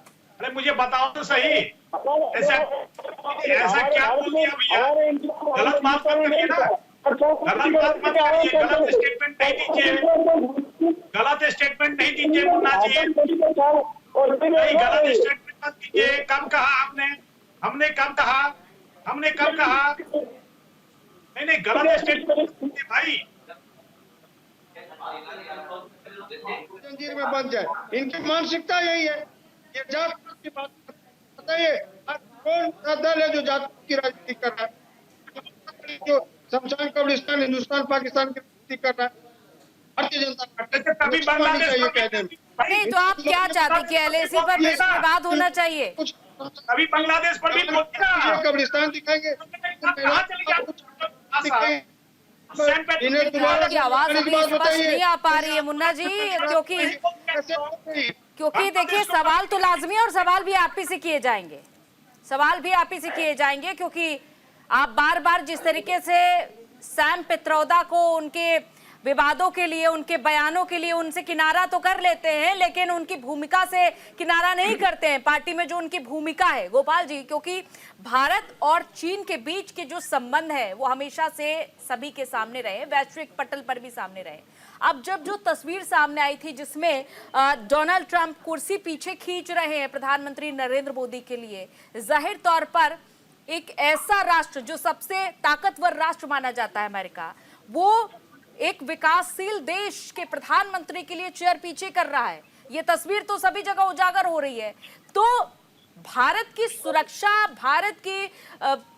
अरे मुझे बताओ तो सही, ऐसा क्या बोल दिया भैया? गलत बात मत करिए ना, गलत बात मत करिए, गलत स्टेटमेंट नहीं दीजिए, गलत स्टेटमेंट नहीं दीजिए मुन्ना जी, नहीं गलत स्टेटमेंट मत दीजिए। कब कहा आपने? हमने कब कहा? हमने कब कहा? नहीं गलत स्टेटमेंट भाई जंजीर में बंध जाए, इनकी मानसिकता यही है। ये जात की बात बताइए, कौन दल है जो जात की राजनीति कर रहा है? जो शमशान कब्रिस्तान हिंदुस्तान पाकिस्तान की राजनीति कर रहा है भारतीय जनता पार्टी। कभी बांग्लादेश नहीं तो आप क्या चाहते कि एलएसी पर विवाद होना चाहिए? अभी बांग्लादेश पर भी कब्रिस्तान दिखाएंगे, की आवाज अभी स्पष्ट नहीं आ पा रही है मुन्ना जी, क्योंकि देखिए सवाल तो लाजमी है और सवाल भी आप ही से किए जाएंगे, सवाल भी आप ही से किए जाएंगे, क्योंकि आप बार बार जिस तरीके से सैम पित्रोदा को उनके विवादों के लिए, उनके बयानों के लिए उनसे किनारा तो कर लेते हैं लेकिन उनकी भूमिका से किनारा नहीं करते हैं, पार्टी में जो उनकी भूमिका है गोपाल जी, क्योंकि भारत और चीन के बीच के जो संबंध है वो हमेशा से सभी के सामने रहे, वैश्विक पटल पर भी सामने रहे। अब जब जो तस्वीर सामने आई थी जिसमें डोनाल्ड ट्रंप कुर्सी पीछे खींच रहे हैं प्रधानमंत्री नरेंद्र मोदी के लिए, जाहिर तौर पर एक ऐसा राष्ट्र जो सबसे ताकतवर राष्ट्र माना जाता है अमेरिका, वो एक विकासशील देश के प्रधानमंत्री के लिए चेयर पीछे कर रहा है। ये तस्वीर तो सभी जगह उजागर हो रही है। तो भारत की सुरक्षा, भारत की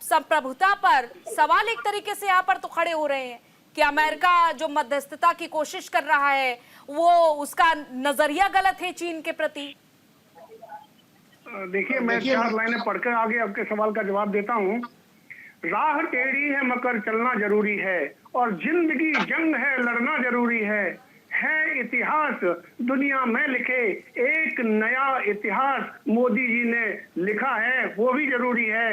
संप्रभुता पर सवाल एक तरीके से यहाँ पर तो खड़े हो रहे हैं कि अमेरिका जो मध्यस्थता की कोशिश कर रहा है वो उसका नजरिया गलत है चीन के प्रति। देखिए, मैं 4 लाइनें पढ़कर आगे आपके सवाल का जवाब देता हूँ। राह टेढ़ी है मगर चलना जरूरी है और जिंदगी जंग है लड़ना जरूरी है इतिहास दुनिया में लिखे एक नया इतिहास मोदी जी ने लिखा है, वो भी जरूरी है।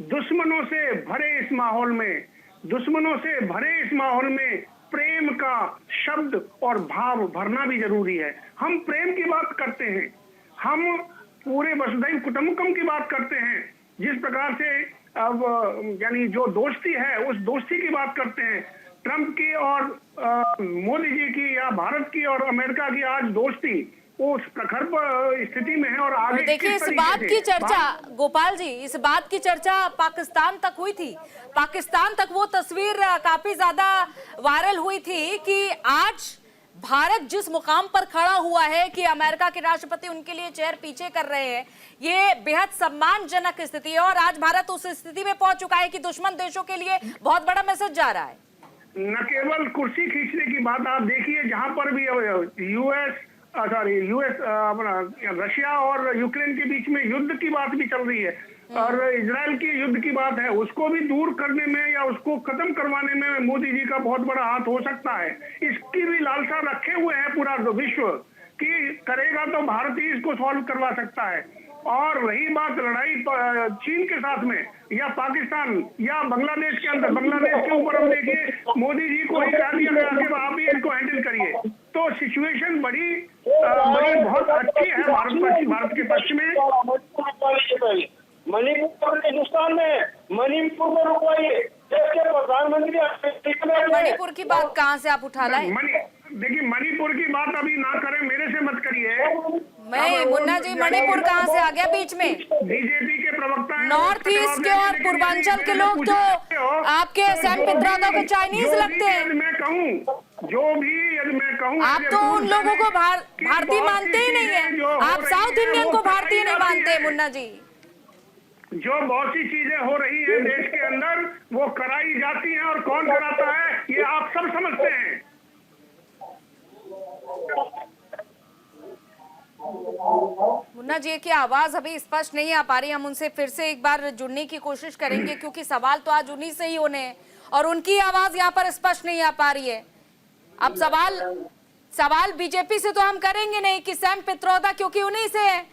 दुश्मनों से भरे इस माहौल में, दुश्मनों से भरे इस माहौल में प्रेम का शब्द और भाव भरना भी जरूरी है। हम प्रेम की बात करते हैं, हम पूरे वसुधैव कुटुंबकम की बात करते हैं, जिस प्रकार से अब यानी जो दोस्ती है उस दोस्ती की बात करते हैं। ट्रंप की और मोदी जी की या भारत की और अमेरिका की आज दोस्ती उस प्रखर स्थिति में है और आगे देखिए इस बात की चर्चा गोपाल जी, इस बात की चर्चा पाकिस्तान तक हुई थी, पाकिस्तान तक वो तस्वीर काफी ज्यादा वायरल हुई थी कि आज भारत जिस मुकाम पर खड़ा हुआ है कि अमेरिका के राष्ट्रपति उनके लिए चेयर पीछे कर रहे हैं, ये बेहद सम्मानजनक स्थिति है और आज भारत उस स्थिति में पहुंच चुका है कि दुश्मन देशों के लिए बहुत बड़ा मैसेज जा रहा है। न केवल कुर्सी खींचने की बात, आप देखिए जहां पर भी यूएस अपना रशिया और यूक्रेन के बीच में युद्ध की बात भी चल रही है, और इजराइल की युद्ध की बात है, उसको भी दूर करने में या उसको खत्म करवाने में मोदी जी का बहुत बड़ा हाथ हो सकता है। इसकी भी लालसा रखे हुए है पूरा विश्व कि करेगा तो भारत ही इसको सॉल्व करवा सकता है। और रही बात लड़ाई चीन के साथ में या पाकिस्तान या बांग्लादेश के अंदर, बांग्लादेश के ऊपर हम देखिए मोदी जी को ही कह दिया गया कि आप ही इसको हैंडल करिए, तो सिचुएशन बड़ी बहुत अच्छी है भारत के पक्ष में। मणिपुर हिंदुस्तान में, मणिपुर को रुकवाइए, देश के प्रधानमंत्री। मणिपुर की बात कहाँ से आप उठा लाए? देखिए मणिपुर की बात अभी ना करें, मेरे से मत करिए। मैं मुन्ना जी, मणिपुर कहाँ से आ गया बीच में? बीजेपी के प्रवक्ता, नॉर्थ ईस्ट के और पूर्वांचल के लोग तो आपके सैम पित्रोदा को चाइनीज लगते हैं। मैं कहूँ जो भी, यदि मैं कहूँ, आप तो उन लोगों को भारतीय मानते ही नहीं है, आप साउथ इंडियन को भारतीय नहीं मानते मुन्ना जी। जो बहुत सी चीजें हो रही है देश के अंदर वो कराई जाती हैं, और कौन कराता है ये आप सब समझते हैं। मुन्ना जी की आवाज अभी स्पष्ट नहीं आ पा रही, हम उनसे फिर से एक बार जुड़ने की कोशिश करेंगे क्योंकि सवाल तो आज उन्हीं से ही होने हैं और उनकी आवाज यहाँ पर स्पष्ट नहीं आ पा रही है। अब सवाल बीजेपी से तो हम करेंगे नहीं कि सैम पित्रोदा, क्योंकि उन्हीं से है।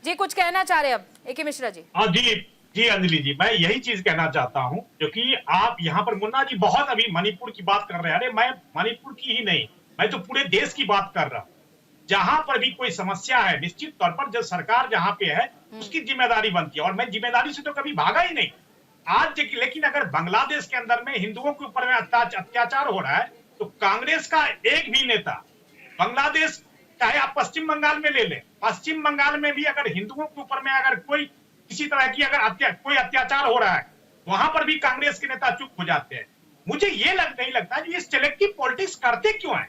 जी कुछ कहना चाह रहे अब ए.के. मिश्रा जी? हाँ जी अंजलि जी, मैं यही चीज कहना चाहता हूं, क्योंकि आप यहाँ पर मुन्ना जी बहुत अभी मणिपुर की बात कर रहे हैं। अरे मैं मणिपुर की ही नहीं, मैं तो पूरे देश की बात कर रहा हूँ। जहां पर भी कोई समस्या है, निश्चित तौर पर जो सरकार जहां पे है उसकी जिम्मेदारी बनती है, और मैं जिम्मेदारी से तो कभी भागा ही नहीं आज। लेकिन अगर बांग्लादेश के अंदर में हिंदुओं के ऊपर में अत्याचार हो रहा है तो कांग्रेस का एक भी नेता, बांग्लादेश चाहे आप पश्चिम बंगाल में ले लें, पश्चिम बंगाल में भी अगर हिंदुओं के ऊपर में अगर कोई किसी तरह की अगर कोई अत्याचार हो रहा है, वहां पर भी कांग्रेस के नेता चुप हो जाते हैं। मुझे ये नहीं लगता कि ये सिलेक्टिव पॉलिटिक्स करते क्यों है।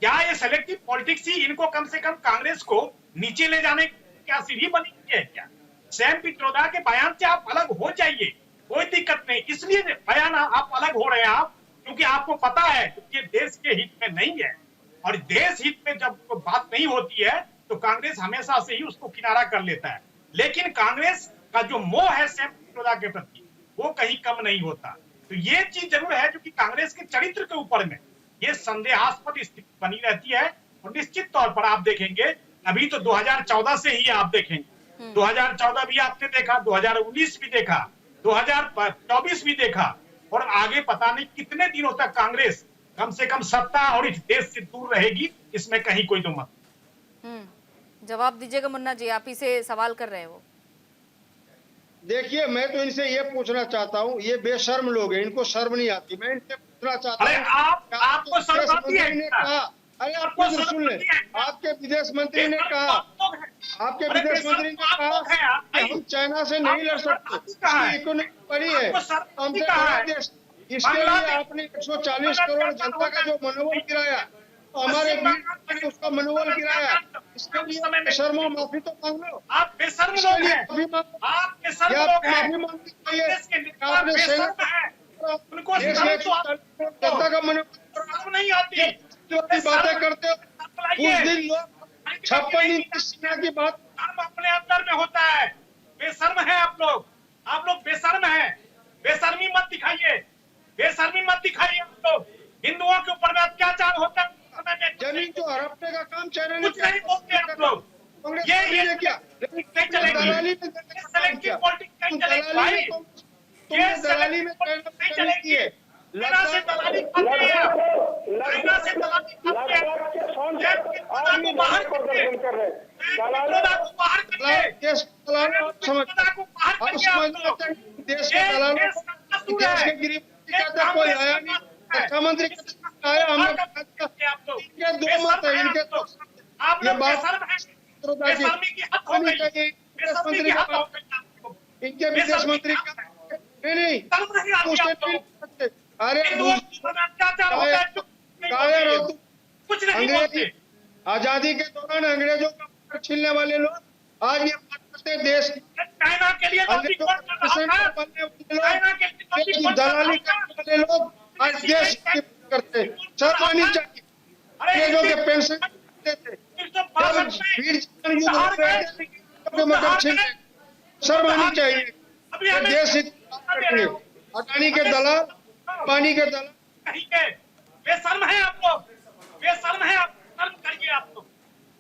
क्या ये सिलेक्टिव पॉलिटिक्स ही इनको कम से कम कांग्रेस को नीचे ले जाने की क्या सीढ़ी बनी है क्या? सैम पित्रोदा के बयान से आप अलग हो जाइए, कोई दिक्कत नहीं। इसलिए बयान आप अलग हो रहे हैं आप, क्योंकि आपको पता है कि ये देश के हित में नहीं है, और देश हित में जब बात नहीं होती है तो कांग्रेस हमेशा से ही उसको किनारा कर लेता है। लेकिन कांग्रेस का जो मोह है सैम पित्रोदा के प्रति वो कहीं कम नहीं होता। तो ये चीज जरूर है जो कि कांग्रेस के चरित्र के ऊपर में ये संदेहास्पद स्थिति बनी रहती है। और निश्चित तौर पर आप देखेंगे, अभी तो 2014 से ही आप देखेंगे, 2014 भी आपने देखा, 2019 भी देखा, 2024 भी देखा, और आगे पता नहीं कितने दिनों तक कांग्रेस कम से कम सत्ता और इस देश से दूर रहेगी, इसमें कहीं कोई दो मत। जवाब दीजिएगा मुन्ना जी, आप ही से सवाल कर रहे हो। देखिए मैं तो इनसे ये पूछना चाहता हूँ, ये बेशर्म लोग हैं, इनको शर्म नहीं आती। मैं इनसे पूछना चाहता हूँ, आपको शर्म आती है? ने कहा, अरे आपको सुन ले, आपके विदेश मंत्री ने कहा, आपके विदेश मंत्री ने कहा कि हम चाइना से नहीं लड़ सकते, इकोनॉमी बड़ी है, हमसे बड़ा देश। इसके लिए आपने 140 करोड़ जनता का जो मनोबल गिराया, हमारे बीच उसका मनोबल गिराया, इसके लिए शर्मो माफी तो मांग लो। आप बेशर्म लोग हैं, आप बेशर्म लोग हैं, आप बेशर्म हैं, उनको जनता का मनोबल नहीं आती, बातें करते हो। उस दिन लोग 56 इंच सीना की बात अपने अंदर में होता है। बेशर्म है आप लोग बेशर्म हैं, बेशर्मी मत दिखाइए, बेशर्मी मत दिखाइए। आप लोग हिंदुओं के ऊपर में अत्याचार होता है, जमीन जो हड़पने का काम चाइना ने कुछ नहीं बोलते आप लोग। ये क्या नहीं चलेगी, सेलेक्टिव पॉलिटिक्स नहीं चलेगी भाई, ये दलाली में नहीं चलेगी। चाइना से दलाली खाते हैं, चाइना से दलाली खाते हैं, को बाहर करिए, को बाहर करिए, देश देश के गरीब कोई आया नहीं, रक्षा मंत्री आया, हम दो मत है इनके, तो ये बात इनके विदेश मंत्री नहीं अरे कुछ नहीं बोलते। आजादी के दौरान अंग्रेजों का छीनने वाले लोग आज ये बात करते देश चाइना के लिए लॉबी कौन कर रहा था? चाइना के लिए लॉबी कौन कर दलाली रहा था? करने वाले लोग आज देश की करते हैं। शर्म आनी चाहिए। अंग्रेजों के पेंशन देते थे, जब वीर जवान युद्ध हो रहे थे, तो मतलब छीन गए। शर्म आनी चाहिए। ये देश हित करते हैं। अडानी के दलाल, पानी के दलाल। कहीं के बेशर्म है आप लोग, बेशर्म है आप, शर्म करिए आप लोग,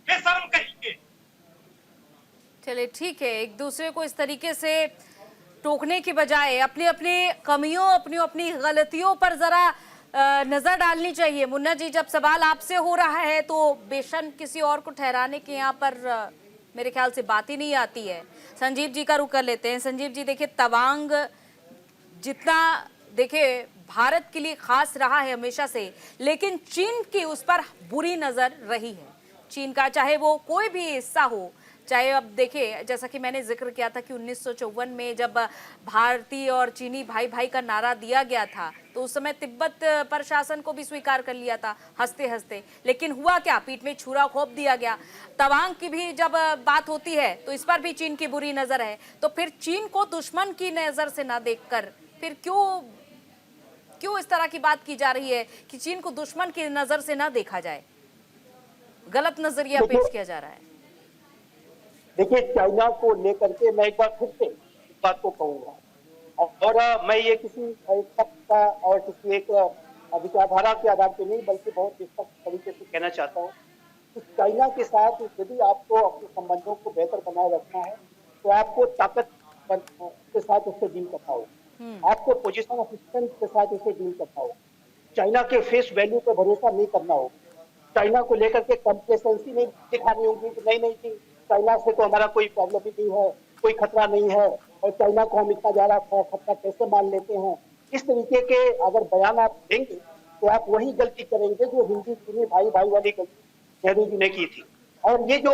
बेशर्म कहीं के। चलिए ठीक है, एक दूसरे को इस तरीके से टोकने की बजाय अपनी अपनी कमियों, अपनी अपनी गलतियों पर जरा नजर डालनी चाहिए। मुन्ना जी, जब सवाल आपसे हो रहा है तो बेशर्म किसी और को ठहराने के यहाँ पर मेरे ख्याल से बात ही नहीं आती है। संजीव जी का रुख कर लेते हैं। संजीव जी, देखिए तवांग जितना देखिए भारत के लिए खास रहा है हमेशा से, लेकिन चीन की उस पर बुरी नजर रही है। चीन का चाहे वो कोई भी हिस्सा हो, चाहे अब देखिए जैसा कि मैंने जिक्र किया था कि 1954 में जब भारतीय और चीनी भाई भाई का नारा दिया गया था तो उस समय तिब्बत प्रशासन को भी स्वीकार कर लिया था हंसते हंसते, लेकिन हुआ क्या, पीठ में छुरा घोंप दिया गया। तवांग की भी जब बात होती है तो इस पर भी चीन की बुरी नजर है। तो फिर चीन को दुश्मन की नजर से ना देखकर फिर क्यों इस तरह की बात की जा रही है कि चीन को दुश्मन की नजर से ना देखा जाए? गलत नजरिया पेश किया जा रहा है। देखिए, चाइना को लेकर के मैं एक बार फिर से इस बात को कहूंगा, और मैं ये किसी एक शख्स का और किसी एक विचारधारा के आधार पर नहीं बल्कि बहुत स्पष्ट तरीके से कहना चाहता हूँ कि चाइना के साथ यदि आपको अपने संबंधों को बेहतर बनाए रखना है तो आपको ताकत के साथ उससे डील करना होगा, आपको पोजीशन ऑफ स्ट्रेंथ के साथ उसे डील करना होगा। चाइना के फेस वैल्यू पर भरोसा नहीं करना होगा। चाइना को लेकर के कंप्लेसेंसी नहीं दिखानी होगी कि नहीं चाइना से तो हमारा कोई प्रॉब्लम ही नहीं है, कोई खतरा नहीं है, और चाइना को हम इतना ज्यादा खतरा कैसे मान लेते हैं। इस तरीके के अगर बयान आप देंगे तो आप वही गलती करेंगे जो हिंदी चीनी भाई भाई वाली गलती नेहरू जी ने की थी। और ये जो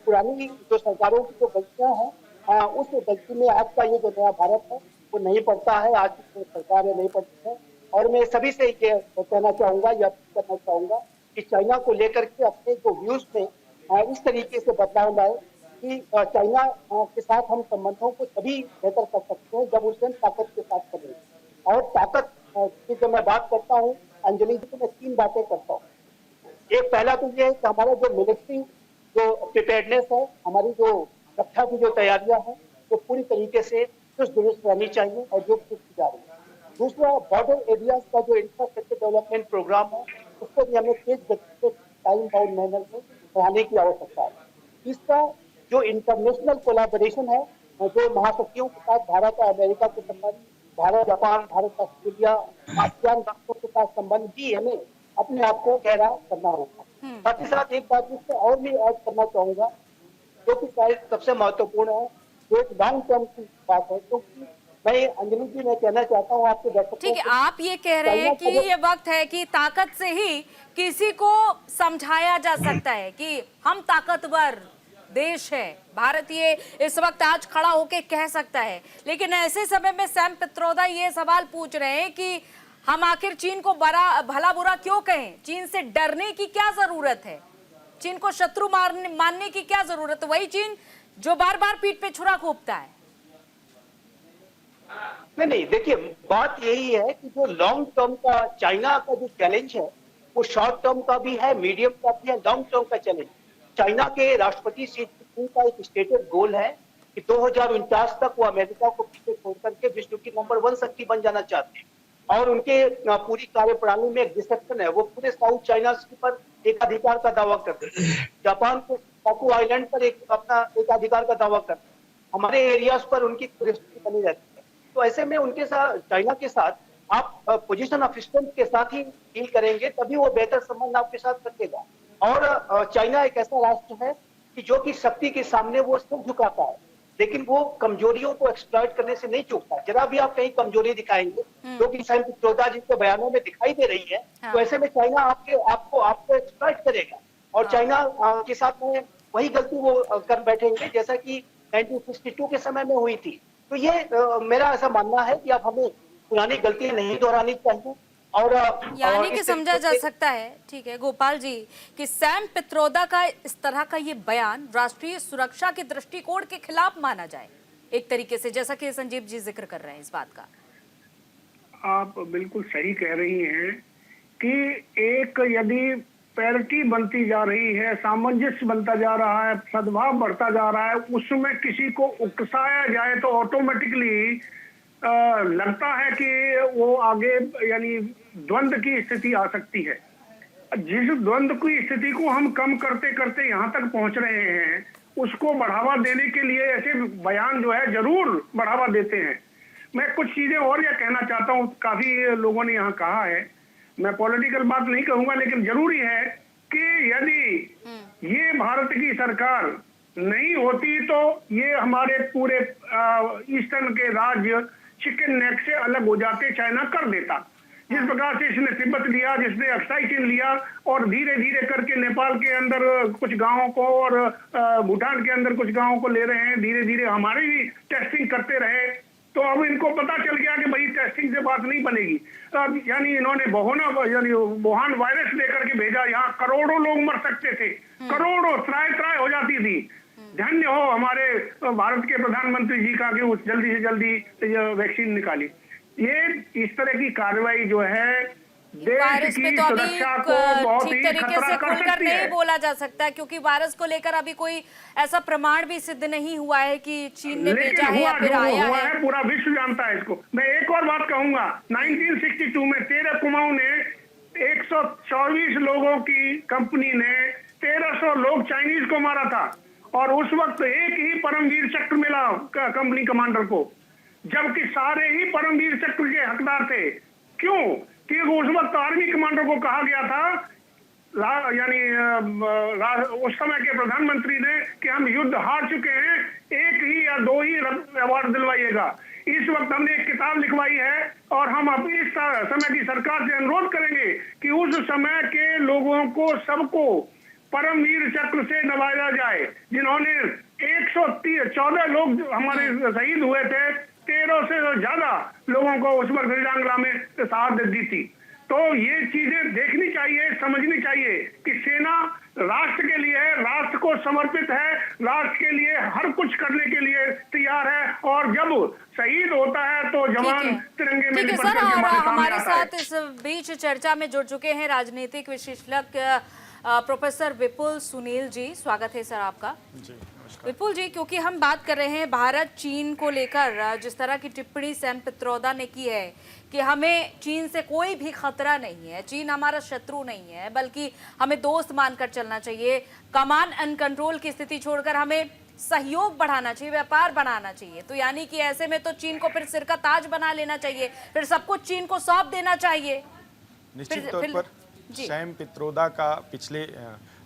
पुरानी जो सरकारों की जो गलतियां हैं, उस गलती में आज का ये जो नया भारत है वो नहीं पड़ता है, आज की सरकार नहीं पड़ती है। और मैं सभी से ये कहना चाहूंगा या करना चाहूंगा कि चाइना को लेकर के अपने जो व्यूज में इस तरीके से बदलाव लाए कि चाइना के साथ हम संबंधों को तभी बेहतर कर सकते हैं जब उसे ताकत के साथ करें। और ताकत की जब मैं बात करता हूँ अंजलि जी, तो मैं 3 बातें करता हूँ। एक पहला तो ये है कि हमारा जो मिलिट्री जो प्रिपेयर्डनेस है, हमारी जो रक्षा की जो तैयारियां हैं वो पूरी तरीके से चुस्त दुरुस्त रहनी चाहिए और जो की जा रही है। दूसरा, बॉर्डर एरियाज का जो इंफ्रास्ट्रक्चर डेवलपमेंट प्रोग्राम है उसको भी हमें तेज गति से टाइम बाउंड मैनर में बढ़ाने की आवश्यकता है। तीसरा, जो इंटरनेशनल कोलैबोरेशन है, जो महाशक्तियों के साथ भारत और अमेरिका के संबंध, Bharat Japan, Bharat Australia, ASEAN राष्ट्रों के साथ संबंध भी हमें अपने आप को गहरा करना होगा। साथ ही साथ एक बात जिससे और भी ऐड करना चाहूंगा जो कि शायद सबसे महत्वपूर्ण है, जो एक लॉन्ग टर्म की बात है, क्योंकि मैं अंजलि जी मैं कहना चाहता हूँ आपके दर्शकों, ठीक है, आप ये कह रहे हैं कि ये वक्त है कि ताकत से ही किसी को समझाया जा सकता है कि हम ताकतवर देश है, भारत ये इस वक्त आज खड़ा होके कह सकता है। लेकिन ऐसे समय में सैम पित्रोदा ये सवाल पूछ रहे हैं कि हम आखिर चीन को भला बुरा क्यों कहें? चीन से डरने की क्या जरूरत है? चीन को शत्रु मानने की क्या जरूरत है? वही चीन जो बार बार पीठ पे छुरा घोंपता है। नहीं, देखिए बात यही है कि जो लॉन्ग टर्म का चाइना का जो चैलेंज है वो शॉर्ट टर्म का भी है, मीडियम का भी है, लॉन्ग टर्म का चैलेंज। चाइना के राष्ट्रपति शी जिनपिंग का एक स्टेटेड गोल है कि 2049 तक वो अमेरिका को पीछे छोड़ करके विश्व की नंबर 1 शक्ति बन जाना चाहते हैं। और उनके पूरी कार्यप्रणाली में एक डिसेप्शन है, वो पूरे साउथ चाइना सी पर एकाधिकार का दावा करते हैं, जापान के शाकू आइलैंड पर एक अपना एकाधिकार का दावा करते हैं, हमारे एरियाज पर उनकी दृष्टि बनी रहती है। तो ऐसे में उनके साथ, चाइना के साथ आप पोजीशन ऑफ स्ट्रेंथ के साथ ही डील करेंगे, तभी वो बेहतर संबंध आपके साथ रखेगा। और चाइना एक ऐसा राष्ट्र है कि जो कि शक्ति के सामने वो सिर झुकाता है, लेकिन वो कमजोरियों को एक्सप्लॉइट करने से नहीं चूकता। जरा भी आप कहीं कमजोरी दिखाएंगे जो कि सैम पित्रोदा जी के बयानों में दिखाई दे रही है, तो ऐसे में चाइना आपको एक्सप्लॉइट करेगा। और चाइना के साथ में वही गलती वो कर बैठेंगे जैसा कि 1962 के समय में हुई थी। तो ये मेरा ऐसा मानना है कि अब हमें पुरानी गलतियां नहीं दोहरानी चाहिए। और यानी कि समझा जा सकता है, ठीक है गोपाल जी, कि सैम पित्रोदा का इस तरह का ये बयान राष्ट्रीय सुरक्षा के दृष्टिकोण के खिलाफ माना जाए, एक तरीके से, जैसा कि संजीव जी जिक्र कर रहे हैं इस बात का? आप बिल्कुल सही कह रही हैं कि एक यदि पैरिटी बनती जा रही है, सामंजस्य बनता जा रहा है, सद्भाव बढ़ता जा रहा है, उसमें किसी को उकसाया जाए तो ऑटोमेटिकली लगता है कि वो आगे यानी द्वंद्व की स्थिति आ सकती है। जिस द्वंद्व की स्थिति को हम कम करते करते यहाँ तक पहुंच रहे हैं, उसको बढ़ावा देने के लिए ऐसे बयान जो है जरूर बढ़ावा देते हैं। मैं कुछ चीजें और यह कहना चाहता हूँ, काफी लोगों ने यहाँ कहा है, मैं पॉलिटिकल बात नहीं कहूंगा, लेकिन जरूरी है कि यदि ये भारत की सरकार नहीं होती तो ये हमारे पूरे ईस्टर्न के राज्य चिकन नेक से अलग हो जाते, चाइना कर देता। जिस प्रकार से इसने तिब्बत लिया, जिसने अक्साई चीन लिया और धीरे धीरे करके नेपाल के अंदर कुछ गांवों को और भूटान के अंदर कुछ गांवों को ले रहे हैं, धीरे धीरे हमारी भी टेस्टिंग करते रहे, तो अब इनको पता चल गया कि भाई टेस्टिंग से बात नहीं बनेगी। यानी इन्होंने वुहान वायरस लेकर के भेजा, यहाँ करोड़ों लोग मर सकते थे, करोड़ों त्राय हो जाती थी। धन्य हो हमारे भारत के प्रधानमंत्री जी का कि उस जल्दी से जल्दी वैक्सीन निकाली। ये इस तरह की कार्रवाई जो है वायरस पे तो अभी ठीक तरीके से खुलकर नहीं बोला जा सकता, क्योंकि वायरस को लेकर अभी कोई ऐसा प्रमाण भी सिद्ध नहीं हुआ है कि चीन ने भेजा है या फिर आया है। पूरा विश्व जानता है इसको। मैं एक और बात कहूंगा, 1962 में 13 कुमाऊं ने 124 लोगों की कंपनी ने 1300 लोग चाइनीज को मारा था, और उस वक्त एक ही परमवीर चक्र मिला कंपनी कमांडर को, जबकि सारे ही परमवीर चक्र के हकदार थे। क्यों? क्योंकि उस वक्त आर्मी कमांडर को कहा गया था, यानी उस समय के प्रधानमंत्री ने, कि हम युद्ध हार चुके हैं, एक ही या दो ही अवार्ड दिलवाइएगा। इस वक्त हमने एक किताब लिखवाई है और हम अब इस समय की सरकार से अनुरोध करेंगे कि उस समय के लोगों को सबको परमवीर चक्र से नवाजा जाए, जिन्होंने 114 लोग हमारे शहीद हुए थे, 13 से ज्यादा लोगों को उस वक्त वीरांगना में शहादत दी थी। तो ये चीजें देखनी चाहिए, समझनी चाहिए कि सेना राष्ट्र के लिए है, राष्ट्र को समर्पित है, राष्ट्र के लिए हर कुछ करने के लिए तैयार है, और जब शहीद होता है तो जवान तिरंगे में लिपट सर, करके और हमारे साथ इस बीच चर्चा में जुड़ चुके हैं राजनीतिक विशेषज्ञ प्रोफेसर विपुल सुनील जी। स्वागत है सर आपका। जी विपुल जी, क्योंकि हम बात कर रहे हैं भारत चीन को लेकर, जिस तरह की टिप्पणी सैम पित्रोदा ने की है कि हमें चीन से कोई भी खतरा नहीं है, चीन हमारा शत्रु नहीं है, बल्कि हमें दोस्त मानकर चलना चाहिए, कमांड एंड कंट्रोल की स्थिति छोड़कर हमें सहयोग बढ़ाना चाहिए, व्यापार बनाना चाहिए। तो यानी कि ऐसे में तो चीन को फिर सिर का ताज बना लेना चाहिए, फिर सब कुछ चीन को सौंप देना चाहिए। निश्चित तौर पर सैम पित्रोदा का पिछले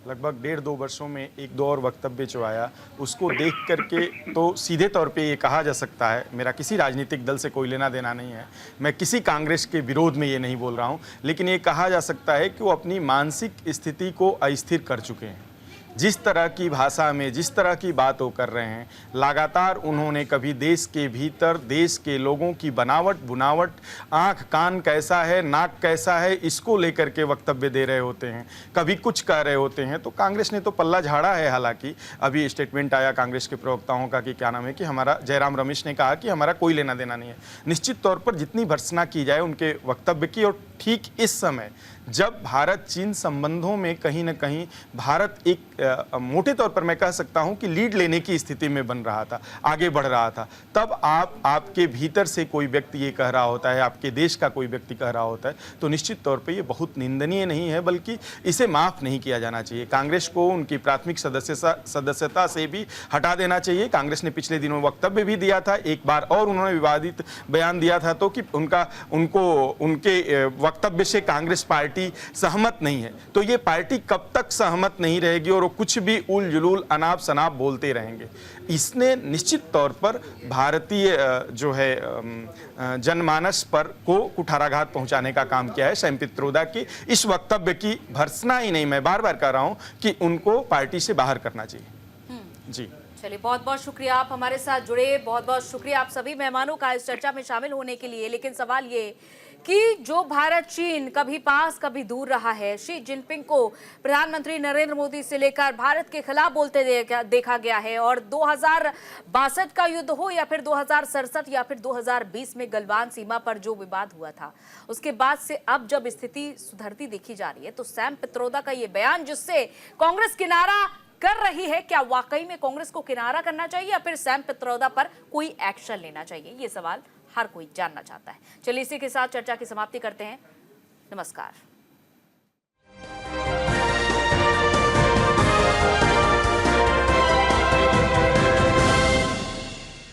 लगभग 1.5-2 वर्षों में एक दो और वक्तव्य जो आया, उसको देख करके तो सीधे तौर पे ये कहा जा सकता है, मेरा किसी राजनीतिक दल से कोई लेना देना नहीं है, मैं किसी कांग्रेस के विरोध में ये नहीं बोल रहा हूँ, लेकिन ये कहा जा सकता है कि वो अपनी मानसिक स्थिति को अस्थिर कर चुके हैं। जिस तरह की भाषा में, जिस तरह की बात वो कर रहे हैं, लगातार उन्होंने कभी देश के भीतर देश के लोगों की बनावट बुनावट, आंख कान कैसा है, नाक कैसा है, इसको लेकर के वक्तव्य दे रहे होते हैं, कभी कुछ कह रहे होते हैं। तो कांग्रेस ने तो पल्ला झाड़ा है। हालांकि अभी स्टेटमेंट आया कांग्रेस के प्रवक्ताओं का कि क्या नाम है कि हमारा, जयराम रमेश ने कहा कि हमारा कोई लेना देना नहीं है। निश्चित तौर पर जितनी भर्त्सना की जाए उनके वक्तव्य की, और ठीक इस समय जब भारत चीन संबंधों में कहीं ना कहीं भारत एक मोटे तौर पर मैं कह सकता हूं कि लीड लेने की स्थिति में बन रहा था, आगे बढ़ रहा था, तब आपके भीतर से कोई व्यक्ति ये कह रहा होता है, आपके देश का कोई व्यक्ति कह रहा होता है, तो निश्चित तौर पे ये बहुत निंदनीय नहीं है, बल्कि इसे माफ नहीं किया जाना चाहिए। कांग्रेस को उनकी प्राथमिक सदस्यता से भी हटा देना चाहिए। कांग्रेस ने पिछले दिनों वक्तव्य भी दिया था, एक बार और उन्होंने विवादित बयान दिया था, तो कि उनके वक्तव्य से कांग्रेस पार्टी सहमत नहीं है। तो ये पार्टी कब तक सहमत नहीं रहेगी और वो कुछ भी उल जुलूल अनाप शनाप बोलते रहेंगे। इसने निश्चित तौर पर भारतीय जो है जनमानस पर को कुठाराघात पहुंचाने का काम किया है। सैम पित्रोदा की इस वक्तव्य की भर्त्सना ही नहीं, मैं बार बार कह रहा हूं कि उनको पार्टी से बाहर करना चाहिए। जी चलिए, बहुत बहुत शुक्रिया आप हमारे साथ जुड़े, बहुत बहुत शुक्रिया आप सभी मेहमानों का इस चर्चा में शामिल होने के लिए। लेकिन सवाल ये कि जो भारत चीन कभी पास कभी दूर रहा है, शी जिनपिंग को प्रधानमंत्री नरेंद्र मोदी से लेकर भारत के खिलाफ बोलते देखा गया है। और 2062 का युद्ध हो या फिर 2067 या फिर 2020 में गलवान सीमा पर जो विवाद हुआ था, उसके बाद से अब जब स्थिति सुधरती देखी जा रही है, तो सैम पित्रोदा का ये बयान जिससे कांग्रेस किनारा कर रही है, क्या वाकई में कांग्रेस को किनारा करना चाहिए या फिर सैम पित्रोदा पर कोई एक्शन लेना चाहिए? ये सवाल हर कोई जानना चाहता है। चलिए इसी के साथ चर्चा की समाप्ति करते हैं। नमस्कार।